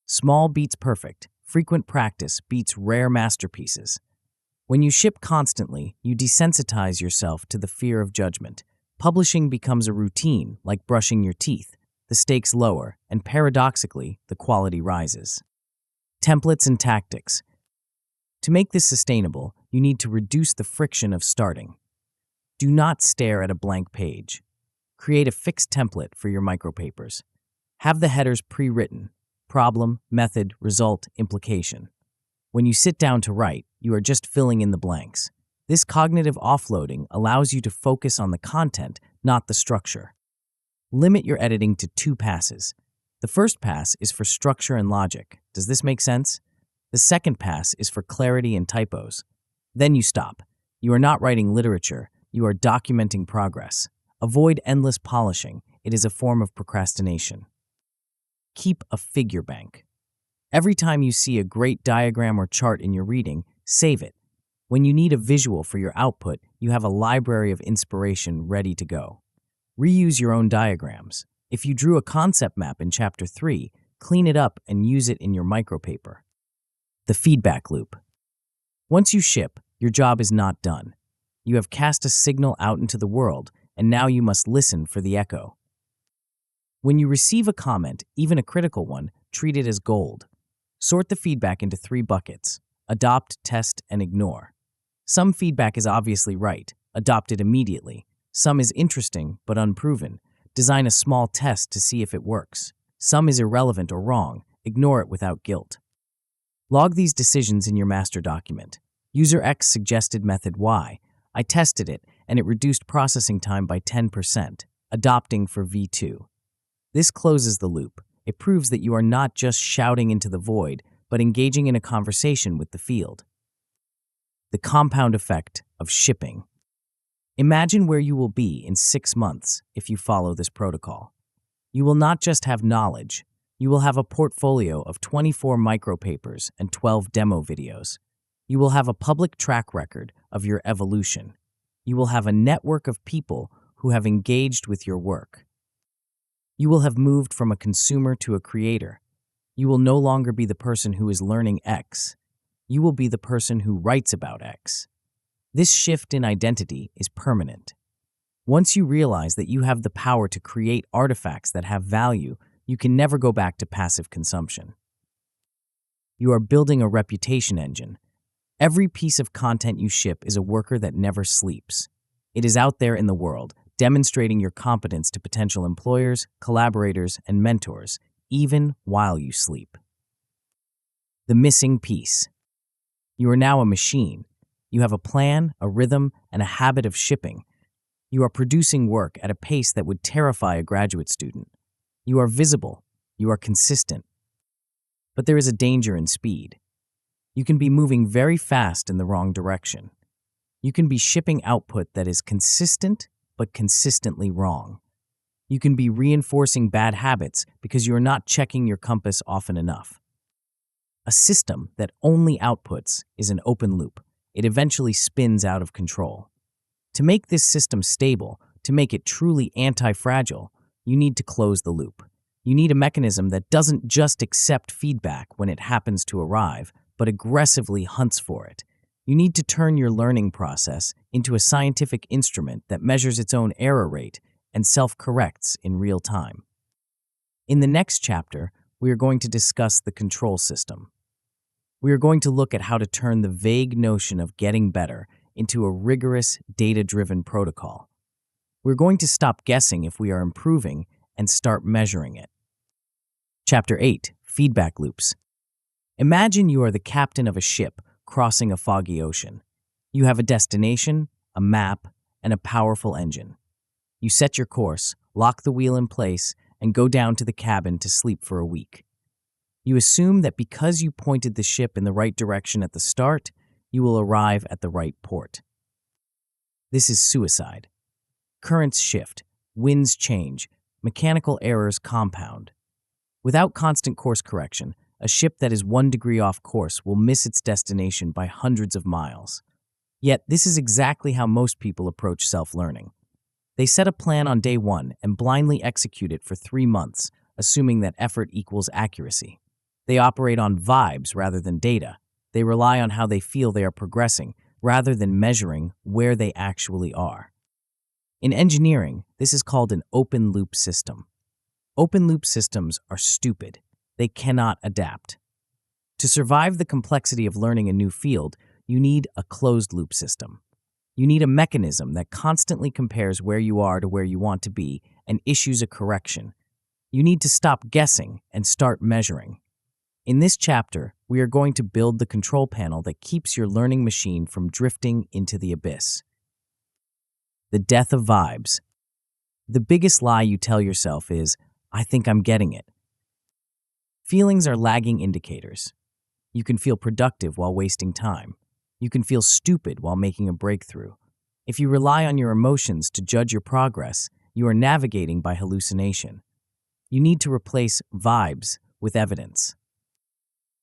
Small beats perfect. Frequent practice beats rare masterpieces. When you ship constantly, you desensitize yourself to the fear of judgment. Publishing becomes a routine, like brushing your teeth. The stakes lower, and paradoxically, the quality rises. Templates and tactics. To make this sustainable, you need to reduce the friction of starting. Do not stare at a blank page. Create a fixed template for your micropapers. Have the headers pre-written: problem, method, result, implication. When you sit down to write, you are just filling in the blanks. This cognitive offloading allows you to focus on the content, not the structure. Limit your editing to 2 passes. The first pass is for structure and logic. Does this make sense? The second pass is for clarity and typos. Then you stop. You are not writing literature, you are documenting progress. Avoid endless polishing. It is a form of procrastination. Keep a figure bank. Every time you see a great diagram or chart in your reading, save it. When you need a visual for your output, you have a library of inspiration ready to go. Reuse your own diagrams. If you drew a concept map in Chapter 3, clean it up and use it in your micropaper. The feedback loop. Once you ship, your job is not done. You have cast a signal out into the world, and now you must listen for the echo. When you receive a comment, even a critical one, treat it as gold. Sort the feedback into 3 buckets: adopt, test, and ignore. Some feedback is obviously right. Adopt it immediately. Some is interesting but unproven. Design a small test to see if it works. Some is irrelevant or wrong. Ignore it without guilt. Log these decisions in your master document. User X suggested method Y. I tested it, and it reduced processing time by 10%. Adopting for V2. This closes the loop. It proves that you are not just shouting into the void, but engaging in a conversation with the field. The compound effect of shipping. Imagine where you will be in 6 months if you follow this protocol. You will not just have knowledge, you will have a portfolio of 24 micropapers and 12 demo videos. You will have a public track record of your evolution. You will have a network of people who have engaged with your work. You will have moved from a consumer to a creator. You will no longer be the person who is learning X. You will be the person who writes about X. This shift in identity is permanent. Once you realize that you have the power to create artifacts that have value, you can never go back to passive consumption. You are building a reputation engine. Every piece of content you ship is a worker that never sleeps. It is out there in the world, demonstrating your competence to potential employers, collaborators, and mentors, even while you sleep. The missing piece. You are now a machine. You have a plan, a rhythm, and a habit of shipping. You are producing work at a pace that would terrify a graduate student. You are visible. You are consistent. But there is a danger in speed. You can be moving very fast in the wrong direction. You can be shipping output that is consistent, but consistently wrong. You can be reinforcing bad habits because you are not checking your compass often enough. A system that only outputs is an open loop. It eventually spins out of control. To make this system stable, to make it truly anti-fragile, you need to close the loop. You need a mechanism that doesn't just accept feedback when it happens to arrive, but aggressively hunts for it. You need to turn your learning process into a scientific instrument that measures its own error rate and self-corrects in real time. In the next chapter, we are going to discuss the control system. We are going to look at how to turn the vague notion of getting better into a rigorous, data-driven protocol. We're going to stop guessing if we are improving and start measuring it. Chapter 8, Feedback Loops. Imagine you are the captain of a ship crossing a foggy ocean. You have a destination, a map, and a powerful engine. You set your course, lock the wheel in place, and go down to the cabin to sleep for a week. You assume that because you pointed the ship in the right direction at the start, you will arrive at the right port. This is suicide. Currents shift, winds change, mechanical errors compound. Without constant course correction, a ship that is 1 degree off course will miss its destination by hundreds of miles. Yet, this is exactly how most people approach self-learning. They set a plan on day 1 and blindly execute it for 3 months, assuming that effort equals accuracy. They operate on vibes rather than data. They rely on how they feel they are progressing, rather than measuring where they actually are. In engineering, this is called an open-loop system. Open-loop systems are stupid. They cannot adapt. To survive the complexity of learning a new field, you need a closed-loop system. You need a mechanism that constantly compares where you are to where you want to be and issues a correction. You need to stop guessing and start measuring. In this chapter, we are going to build the control panel that keeps your learning machine from drifting into the abyss. The death of vibes. The biggest lie you tell yourself is, I think I'm getting it. Feelings are lagging indicators. You can feel productive while wasting time. You can feel stupid while making a breakthrough. If you rely on your emotions to judge your progress, you are navigating by hallucination. You need to replace vibes with evidence.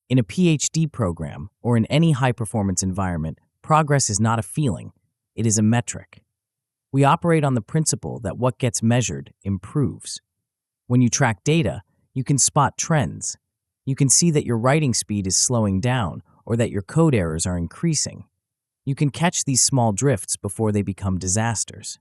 In a PhD program or in any high-performance environment, progress is not a feeling, it is a metric. We operate on the principle that what gets measured improves. When you track data, you can spot trends. You can see that your writing speed is slowing down or that your code errors are increasing. You can catch these small drifts before they become disasters.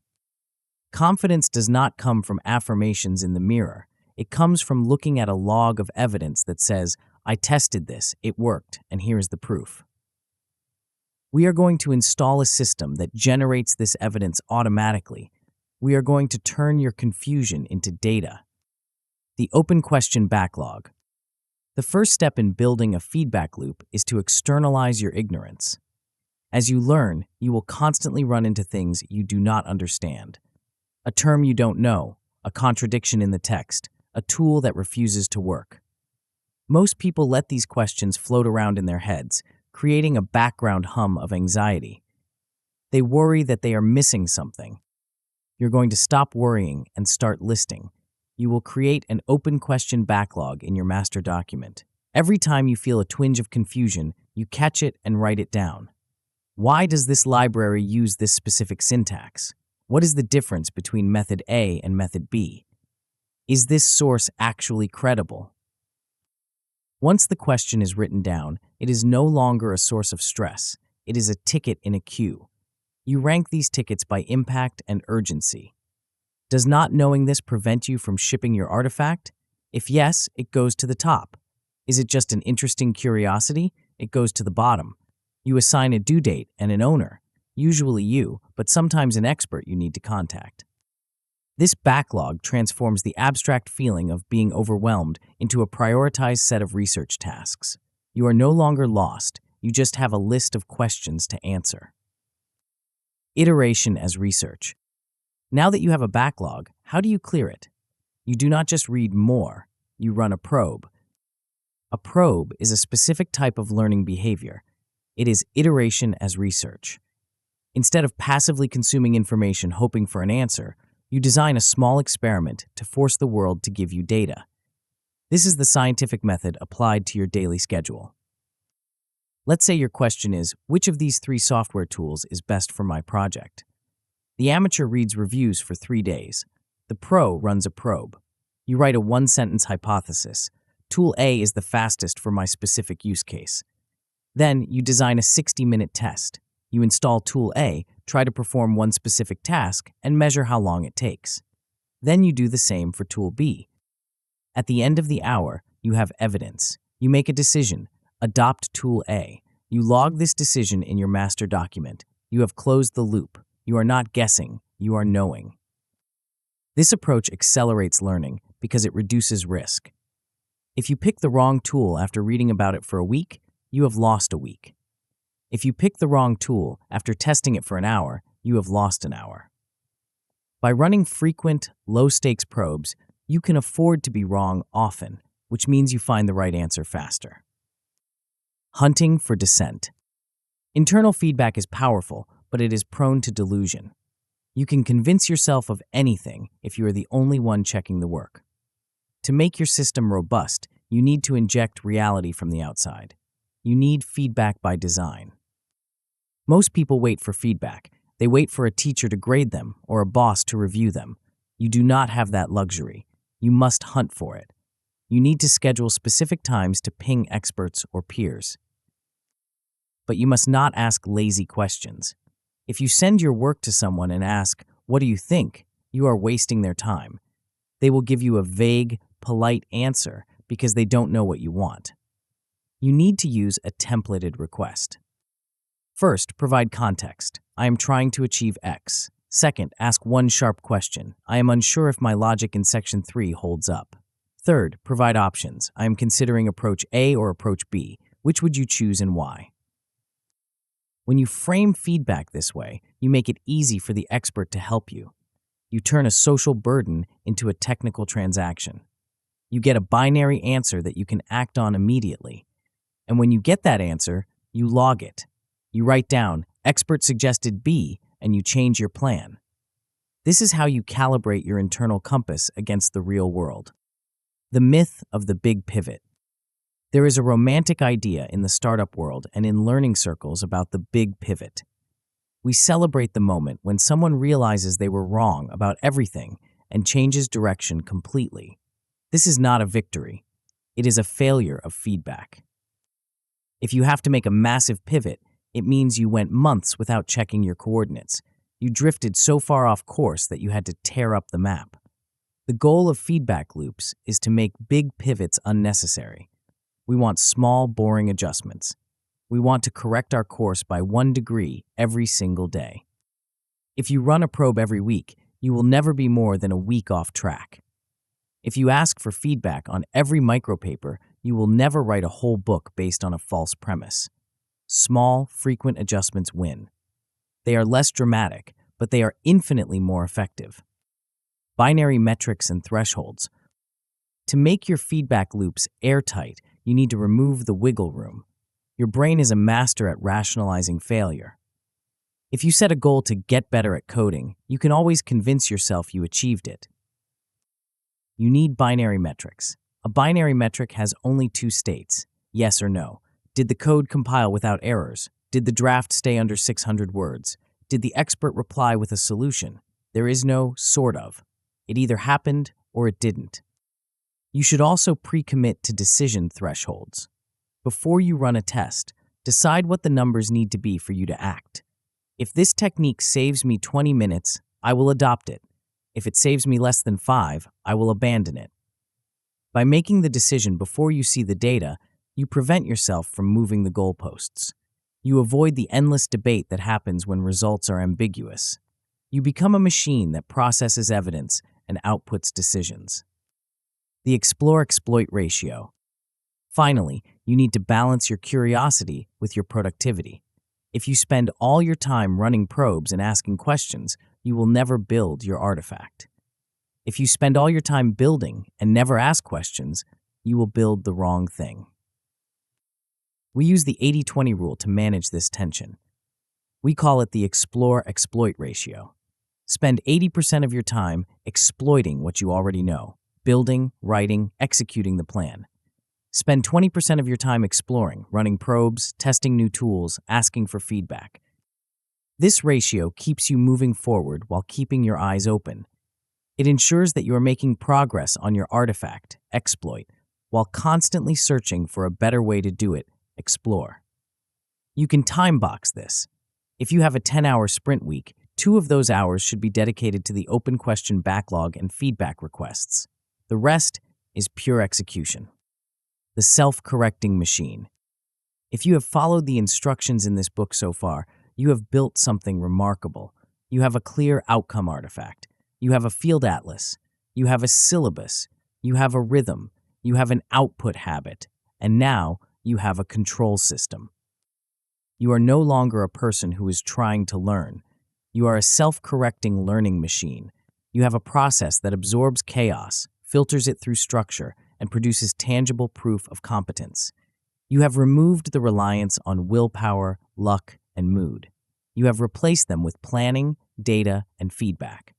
Confidence does not come from affirmations in the mirror. It comes from looking at a log of evidence that says, I tested this, it worked, and here is the proof. We are going to install a system that generates this evidence automatically. We are going to turn your confusion into data. The open question backlog. The first step in building a feedback loop is to externalize your ignorance. As you learn, you will constantly run into things you do not understand. A term you don't know, a contradiction in the text, a tool that refuses to work. Most people let these questions float around in their heads, creating a background hum of anxiety. They worry that they are missing something. You're going to stop worrying and start listing. You will create an open question backlog in your master document. Every time you feel a twinge of confusion, you catch it and write it down. Why does this library use this specific syntax? What is the difference between method A and method B? Is this source actually credible? Once the question is written down, it is no longer a source of stress. It is a ticket in a queue. You rank these tickets by impact and urgency. Does not knowing this prevent you from shipping your artifact? If yes, it goes to the top. Is it just an interesting curiosity? It goes to the bottom. You assign a due date and an owner, usually you, but sometimes an expert you need to contact. This backlog transforms the abstract feeling of being overwhelmed into a prioritized set of research tasks. You are no longer lost, you just have a list of questions to answer. Iteration as research. Now that you have a backlog, how do you clear it? You do not just read more, you run a probe. A probe is a specific type of learning behavior. It is iteration as research. Instead of passively consuming information hoping for an answer, you design a small experiment to force the world to give you data. This is the scientific method applied to your daily schedule. Let's say your question is, which of these 3 software tools is best for my project? The amateur reads reviews for 3 days. The pro runs a probe. You write a 1-sentence hypothesis. Tool A is the fastest for my specific use case. Then you design a 60-minute test. You install Tool A, try to perform one specific task, and measure how long it takes. Then you do the same for Tool B. At the end of the hour, you have evidence. You make a decision. Adopt Tool A. You log this decision in your master document. You have closed the loop. You are not guessing, you are knowing. This approach accelerates learning because it reduces risk. If you pick the wrong tool after reading about it for a week, you have lost a week. If you pick the wrong tool after testing it for an hour, you have lost an hour. By running frequent, low-stakes probes, you can afford to be wrong often, which means you find the right answer faster. Hunting for dissent. Internal feedback is powerful, but it is prone to delusion. You can convince yourself of anything if you are the only one checking the work. To make your system robust, you need to inject reality from the outside. You need feedback by design. Most people wait for feedback. They wait for a teacher to grade them or a boss to review them. You do not have that luxury. You must hunt for it. You need to schedule specific times to ping experts or peers. But you must not ask lazy questions. If you send your work to someone and ask, "What do you think?" you are wasting their time. They will give you a vague, polite answer because they don't know what you want. You need to use a templated request. First, provide context. I am trying to achieve X. Second, ask one sharp question. I am unsure if my logic in section 3 holds up. Third, provide options. I am considering approach A or approach B. Which would you choose and why? When you frame feedback this way, you make it easy for the expert to help you. You turn a social burden into a technical transaction. You get a binary answer that you can act on immediately. And when you get that answer, you log it. You write down, expert suggested B, and you change your plan. This is how you calibrate your internal compass against the real world. The myth of the big pivot. There is a romantic idea in the startup world and in learning circles about the big pivot. We celebrate the moment when someone realizes they were wrong about everything and changes direction completely. This is not a victory. It is a failure of feedback. If you have to make a massive pivot, it means you went months without checking your coordinates. You drifted so far off course that you had to tear up the map. The goal of feedback loops is to make big pivots unnecessary. We want small, boring adjustments. We want to correct our course by 1 degree every single day. If you run a probe every week, you will never be more than a week off track. If you ask for feedback on every micropaper, you will never write a whole book based on a false premise. Small, frequent adjustments win. They are less dramatic, but they are infinitely more effective. Binary metrics and thresholds. To make your feedback loops airtight, you need to remove the wiggle room. Your brain is a master at rationalizing failure. If you set a goal to get better at coding, you can always convince yourself you achieved it. You need binary metrics. A binary metric has only 2 states, yes or no. Did the code compile without errors? Did the draft stay under 600 words? Did the expert reply with a solution? There is no sort of. It either happened or it didn't. You should also pre-commit to decision thresholds. Before you run a test, decide what the numbers need to be for you to act. If this technique saves me 20 minutes, I will adopt it. If it saves me less than 5, I will abandon it. By making the decision before you see the data, you prevent yourself from moving the goalposts. You avoid the endless debate that happens when results are ambiguous. You become a machine that processes evidence and outputs decisions. The explore-exploit ratio. Finally, you need to balance your curiosity with your productivity. If you spend all your time running probes and asking questions, you will never build your artifact. If you spend all your time building and never ask questions, you will build the wrong thing. We use the 80-20 rule to manage this tension. We call it the explore-exploit ratio. Spend 80% of your time exploiting what you already know, building, writing, executing the plan. Spend 20% of your time exploring, running probes, testing new tools, asking for feedback. This ratio keeps you moving forward while keeping your eyes open. It ensures that you are making progress on your artifact, exploit, while constantly searching for a better way to do it, explore. You can time box this. If you have a 10-hour sprint week, 2 of those hours should be dedicated to the open question backlog and feedback requests. The rest is pure execution. The self-correcting machine. If you have followed the instructions in this book so far, you have built something remarkable. You have a clear outcome artifact. You have a field atlas. You have a syllabus. You have a rhythm. You have an output habit. And now you have a control system. You are no longer a person who is trying to learn. You are a self-correcting learning machine. You have a process that absorbs chaos, filters it through structure, and produces tangible proof of competence. You have removed the reliance on willpower, luck, and mood. You have replaced them with planning, data, and feedback.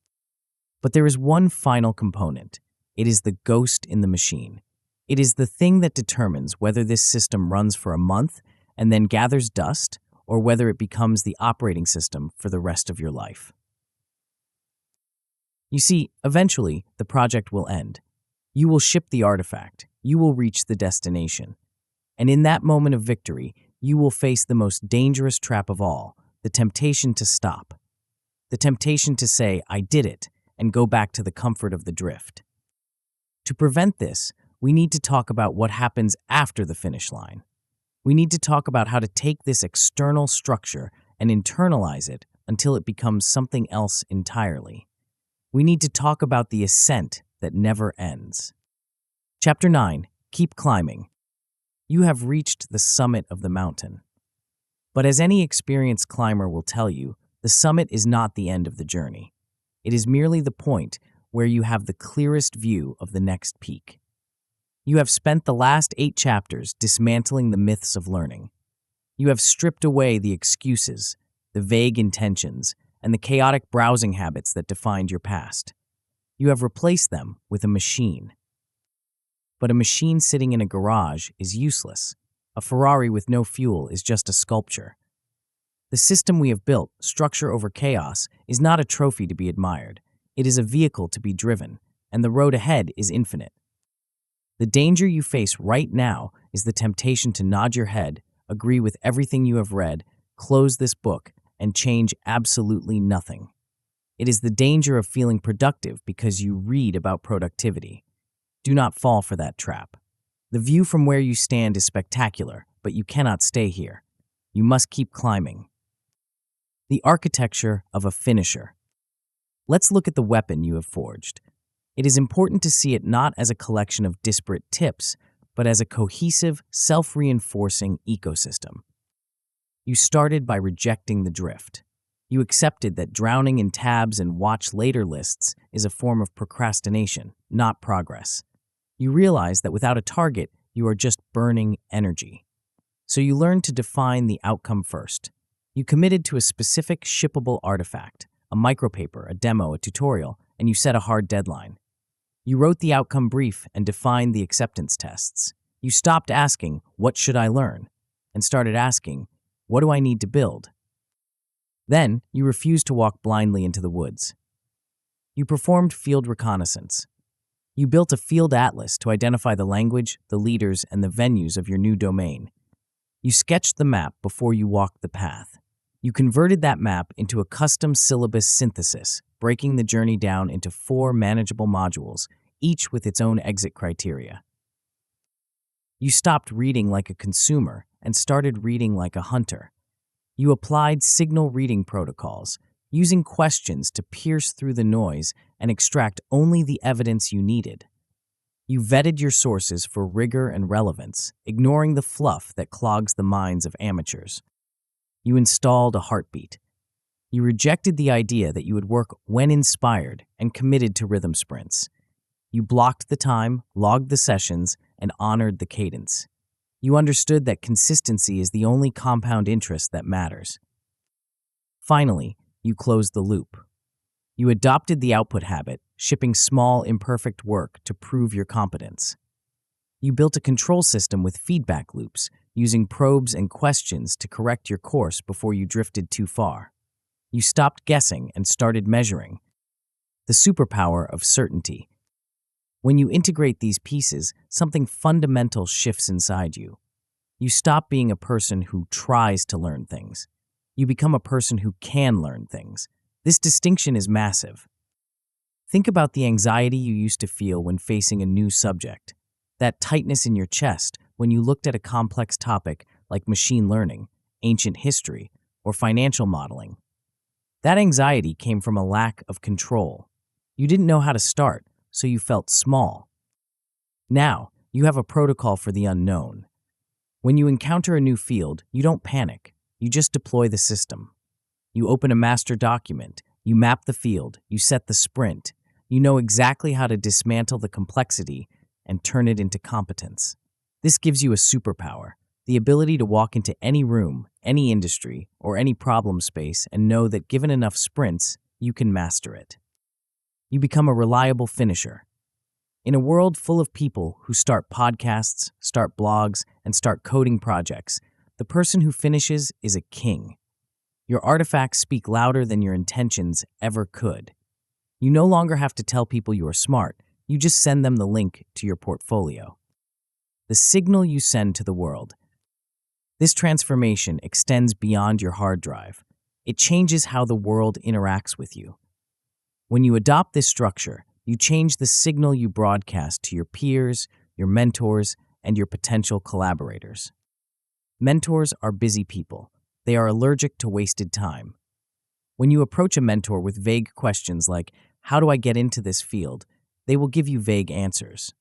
But there is one final component. It is the ghost in the machine. It is the thing that determines whether this system runs for a month and then gathers dust, or whether it becomes the operating system for the rest of your life. You see, eventually, the project will end. You will ship the artifact. You will reach the destination. And in that moment of victory, you will face the most dangerous trap of all, the temptation to stop. The temptation to say, I did it, and go back to the comfort of the drift. To prevent this, we need to talk about what happens after the finish line. We need to talk about how to take this external structure and internalize it until it becomes something else entirely. We need to talk about the ascent that never ends. Chapter 9. Keep climbing. You have reached the summit of the mountain. But as any experienced climber will tell you, the summit is not the end of the journey. It is merely the point where you have the clearest view of the next peak. You have spent the last 8 chapters dismantling the myths of learning. You have stripped away the excuses, the vague intentions, and the chaotic browsing habits that defined your past. You have replaced them with a machine. But a machine sitting in a garage is useless. A Ferrari with no fuel is just a sculpture. The system we have built, structure over chaos, is not a trophy to be admired. It is a vehicle to be driven, and the road ahead is infinite. The danger you face right now is the temptation to nod your head, agree with everything you have read, close this book, and change absolutely nothing. It is the danger of feeling productive because you read about productivity. Do not fall for that trap. The view from where you stand is spectacular, but you cannot stay here. You must keep climbing. The architecture of a finisher. Let's look at the weapon you have forged. It is important to see it not as a collection of disparate tips, but as a cohesive, self-reinforcing ecosystem. You started by rejecting the drift. You accepted that drowning in tabs and watch later lists is a form of procrastination, not progress. You realize that without a target, you are just burning energy. So you learned to define the outcome first. You committed to a specific shippable artifact, a micropaper, a demo, a tutorial, and you set a hard deadline. You wrote the outcome brief and defined the acceptance tests. You stopped asking, "What should I learn?" and started asking, "What do I need to build?" Then, you refused to walk blindly into the woods. You performed field reconnaissance. You built a field atlas to identify the language, the leaders, and the venues of your new domain. You sketched the map before you walked the path. You converted that map into a custom syllabus synthesis, breaking the journey down into 4 manageable modules, each with its own exit criteria. You stopped reading like a consumer and started reading like a hunter. You applied signal reading protocols, using questions to pierce through the noise and extract only the evidence you needed. You vetted your sources for rigor and relevance, ignoring the fluff that clogs the minds of amateurs. You installed a heartbeat. You rejected the idea that you would work when inspired and committed to rhythm sprints. You blocked the time, logged the sessions, and honored the cadence. You understood that consistency is the only compound interest that matters. Finally, you closed the loop. You adopted the output habit, shipping small, imperfect work to prove your competence. You built a control system with feedback loops, using probes and questions to correct your course before you drifted too far. You stopped guessing and started measuring. The superpower of certainty. When you integrate these pieces, something fundamental shifts inside you. You stop being a person who tries to learn things. You become a person who can learn things. This distinction is massive. Think about the anxiety you used to feel when facing a new subject. That tightness in your chest when you looked at a complex topic like machine learning, ancient history, or financial modeling. That anxiety came from a lack of control. You didn't know how to start, so you felt small. Now, you have a protocol for the unknown. When you encounter a new field, you don't panic. You just deploy the system. You open a master document, you map the field, you set the sprint. You know exactly how to dismantle the complexity and turn it into competence. This gives you a superpower, the ability to walk into any room, any industry, or any problem space and know that given enough sprints, you can master it. You become a reliable finisher. In a world full of people who start podcasts, start blogs, and start coding projects, the person who finishes is a king. Your artifacts speak louder than your intentions ever could. You no longer have to tell people you are smart, you just send them the link to your portfolio. The signal you send to the world. This transformation extends beyond your hard drive. It changes how the world interacts with you. When you adopt this structure, you change the signal you broadcast to your peers, your mentors, and your potential collaborators. Mentors are busy people. They are allergic to wasted time. When you approach a mentor with vague questions like, "How do I get into this field?" they will give you vague answers.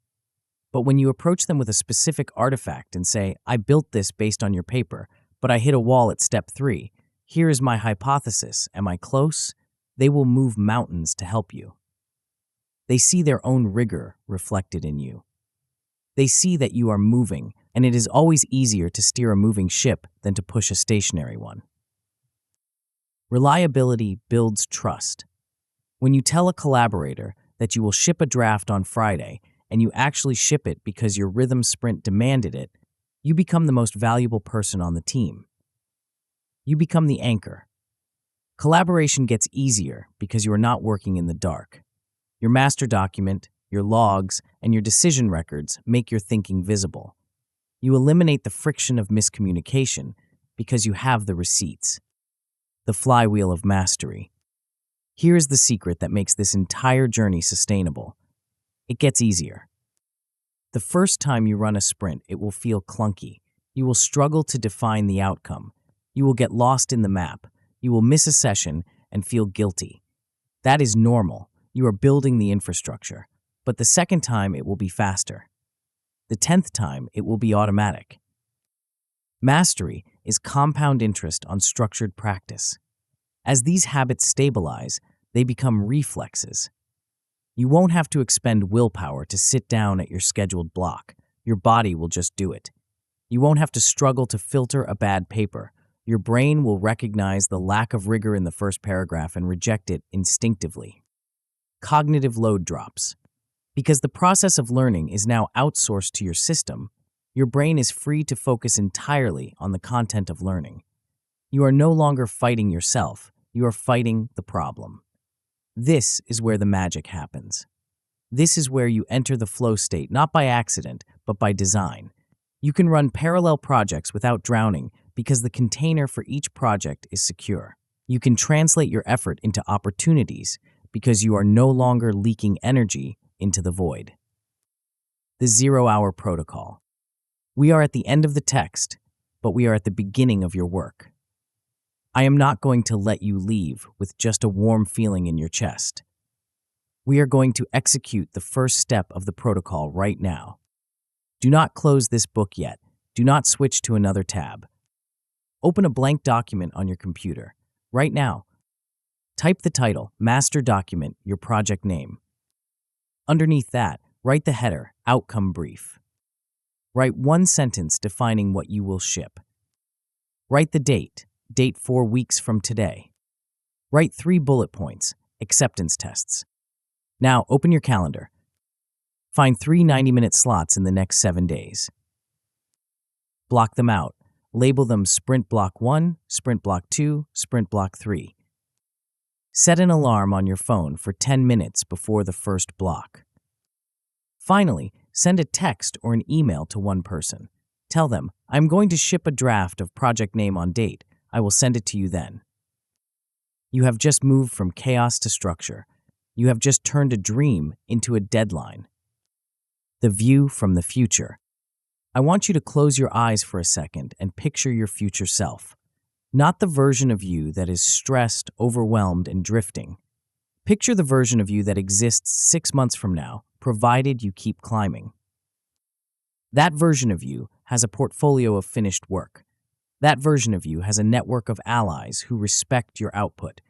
But when you approach them with a specific artifact and say, I built this based on your paper, but I hit a wall at step 3. Here is my hypothesis. Am I close? They will move mountains to help you. They see their own rigor reflected in you. They see that you are moving, and it is always easier to steer a moving ship than to push a stationary one. Reliability builds trust. When you tell a collaborator that you will ship a draft on Friday and you actually ship it because your rhythm sprint demanded it, you become the most valuable person on the team. You become the anchor. Collaboration gets easier because you are not working in the dark. Your master document, your logs, and your decision records make your thinking visible. You eliminate the friction of miscommunication because you have the receipts. The flywheel of mastery. Here is the secret that makes this entire journey sustainable. It gets easier. The first time you run a sprint, it will feel clunky. You will struggle to define the outcome. You will get lost in the map. You will miss a session and feel guilty. That is normal. You are building the infrastructure. But the second time, it will be faster. The 10th time, it will be automatic. Mastery is compound interest on structured practice. As these habits stabilize, they become reflexes. You won't have to expend willpower to sit down at your scheduled block. Your body will just do it. You won't have to struggle to filter a bad paper. Your brain will recognize the lack of rigor in the first paragraph and reject it instinctively. Cognitive load drops. Because the process of learning is now outsourced to your system, your brain is free to focus entirely on the content of learning. You are no longer fighting yourself, you are fighting the problem. This is where the magic happens. This is where you enter the flow state, not by accident, but by design. You can run parallel projects without drowning because the container for each project is secure. You can translate your effort into opportunities because you are no longer leaking energy into the void. The 0-hour protocol. We are at the end of the text, but we are at the beginning of your work. I am not going to let you leave with just a warm feeling in your chest. We are going to execute the first step of the protocol right now. Do not close this book yet. Do not switch to another tab. Open a blank document on your computer. Right now, type the title, Master Document, your project name. Underneath that, write the header, Outcome Brief. Write one sentence defining what you will ship. Write the date 4 weeks from today. Write 3 bullet points, acceptance tests. Now, open your calendar. Find 3 90-minute slots in the next 7 days. Block them out. Label them Sprint Block 1, Sprint Block 2, Sprint Block 3. Set an alarm on your phone for 10 minutes before the first block. Finally, send a text or an email to one person. Tell them, I'm going to ship a draft of project name on date. I will send it to you then. You have just moved from chaos to structure. You have just turned a dream into a deadline. The view from the future. I want you to close your eyes for a second and picture your future self. Not the version of you that is stressed, overwhelmed, and drifting. Picture the version of you that exists 6 months from now, provided you keep climbing. That version of you has a portfolio of finished work. That version of you has a network of allies who respect your output.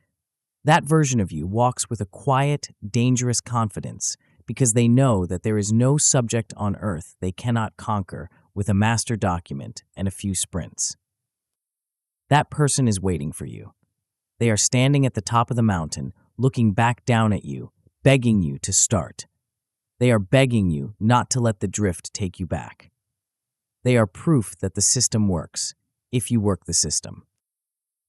That version of you walks with a quiet, dangerous confidence because they know that there is no subject on earth they cannot conquer with a master document and a few sprints. That person is waiting for you. They are standing at the top of the mountain, looking back down at you, begging you to start. They are begging you not to let the drift take you back. They are proof that the system works, if you work the system.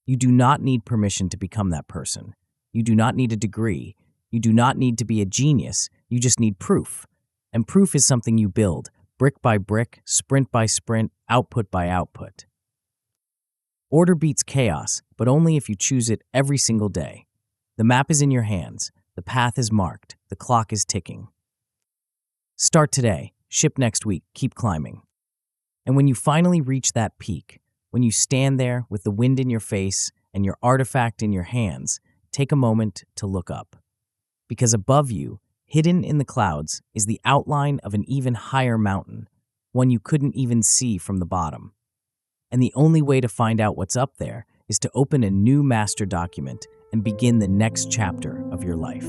You do not need permission to become that person. You do not need a degree. You do not need to be a genius. You just need proof. And proof is something you build, brick by brick, sprint by sprint, output by output. Order beats chaos, but only if you choose it every single day. The map is in your hands. The path is marked. The clock is ticking. Start today. Ship next week. Keep climbing. And when you finally reach that peak, when you stand there with the wind in your face and your artifact in your hands, take a moment to look up. Because above you, Hidden in the clouds is the outline of an even higher mountain, one you couldn't even see from the bottom. And the only way to find out what's up there is to open a new master document and begin the next chapter of your life.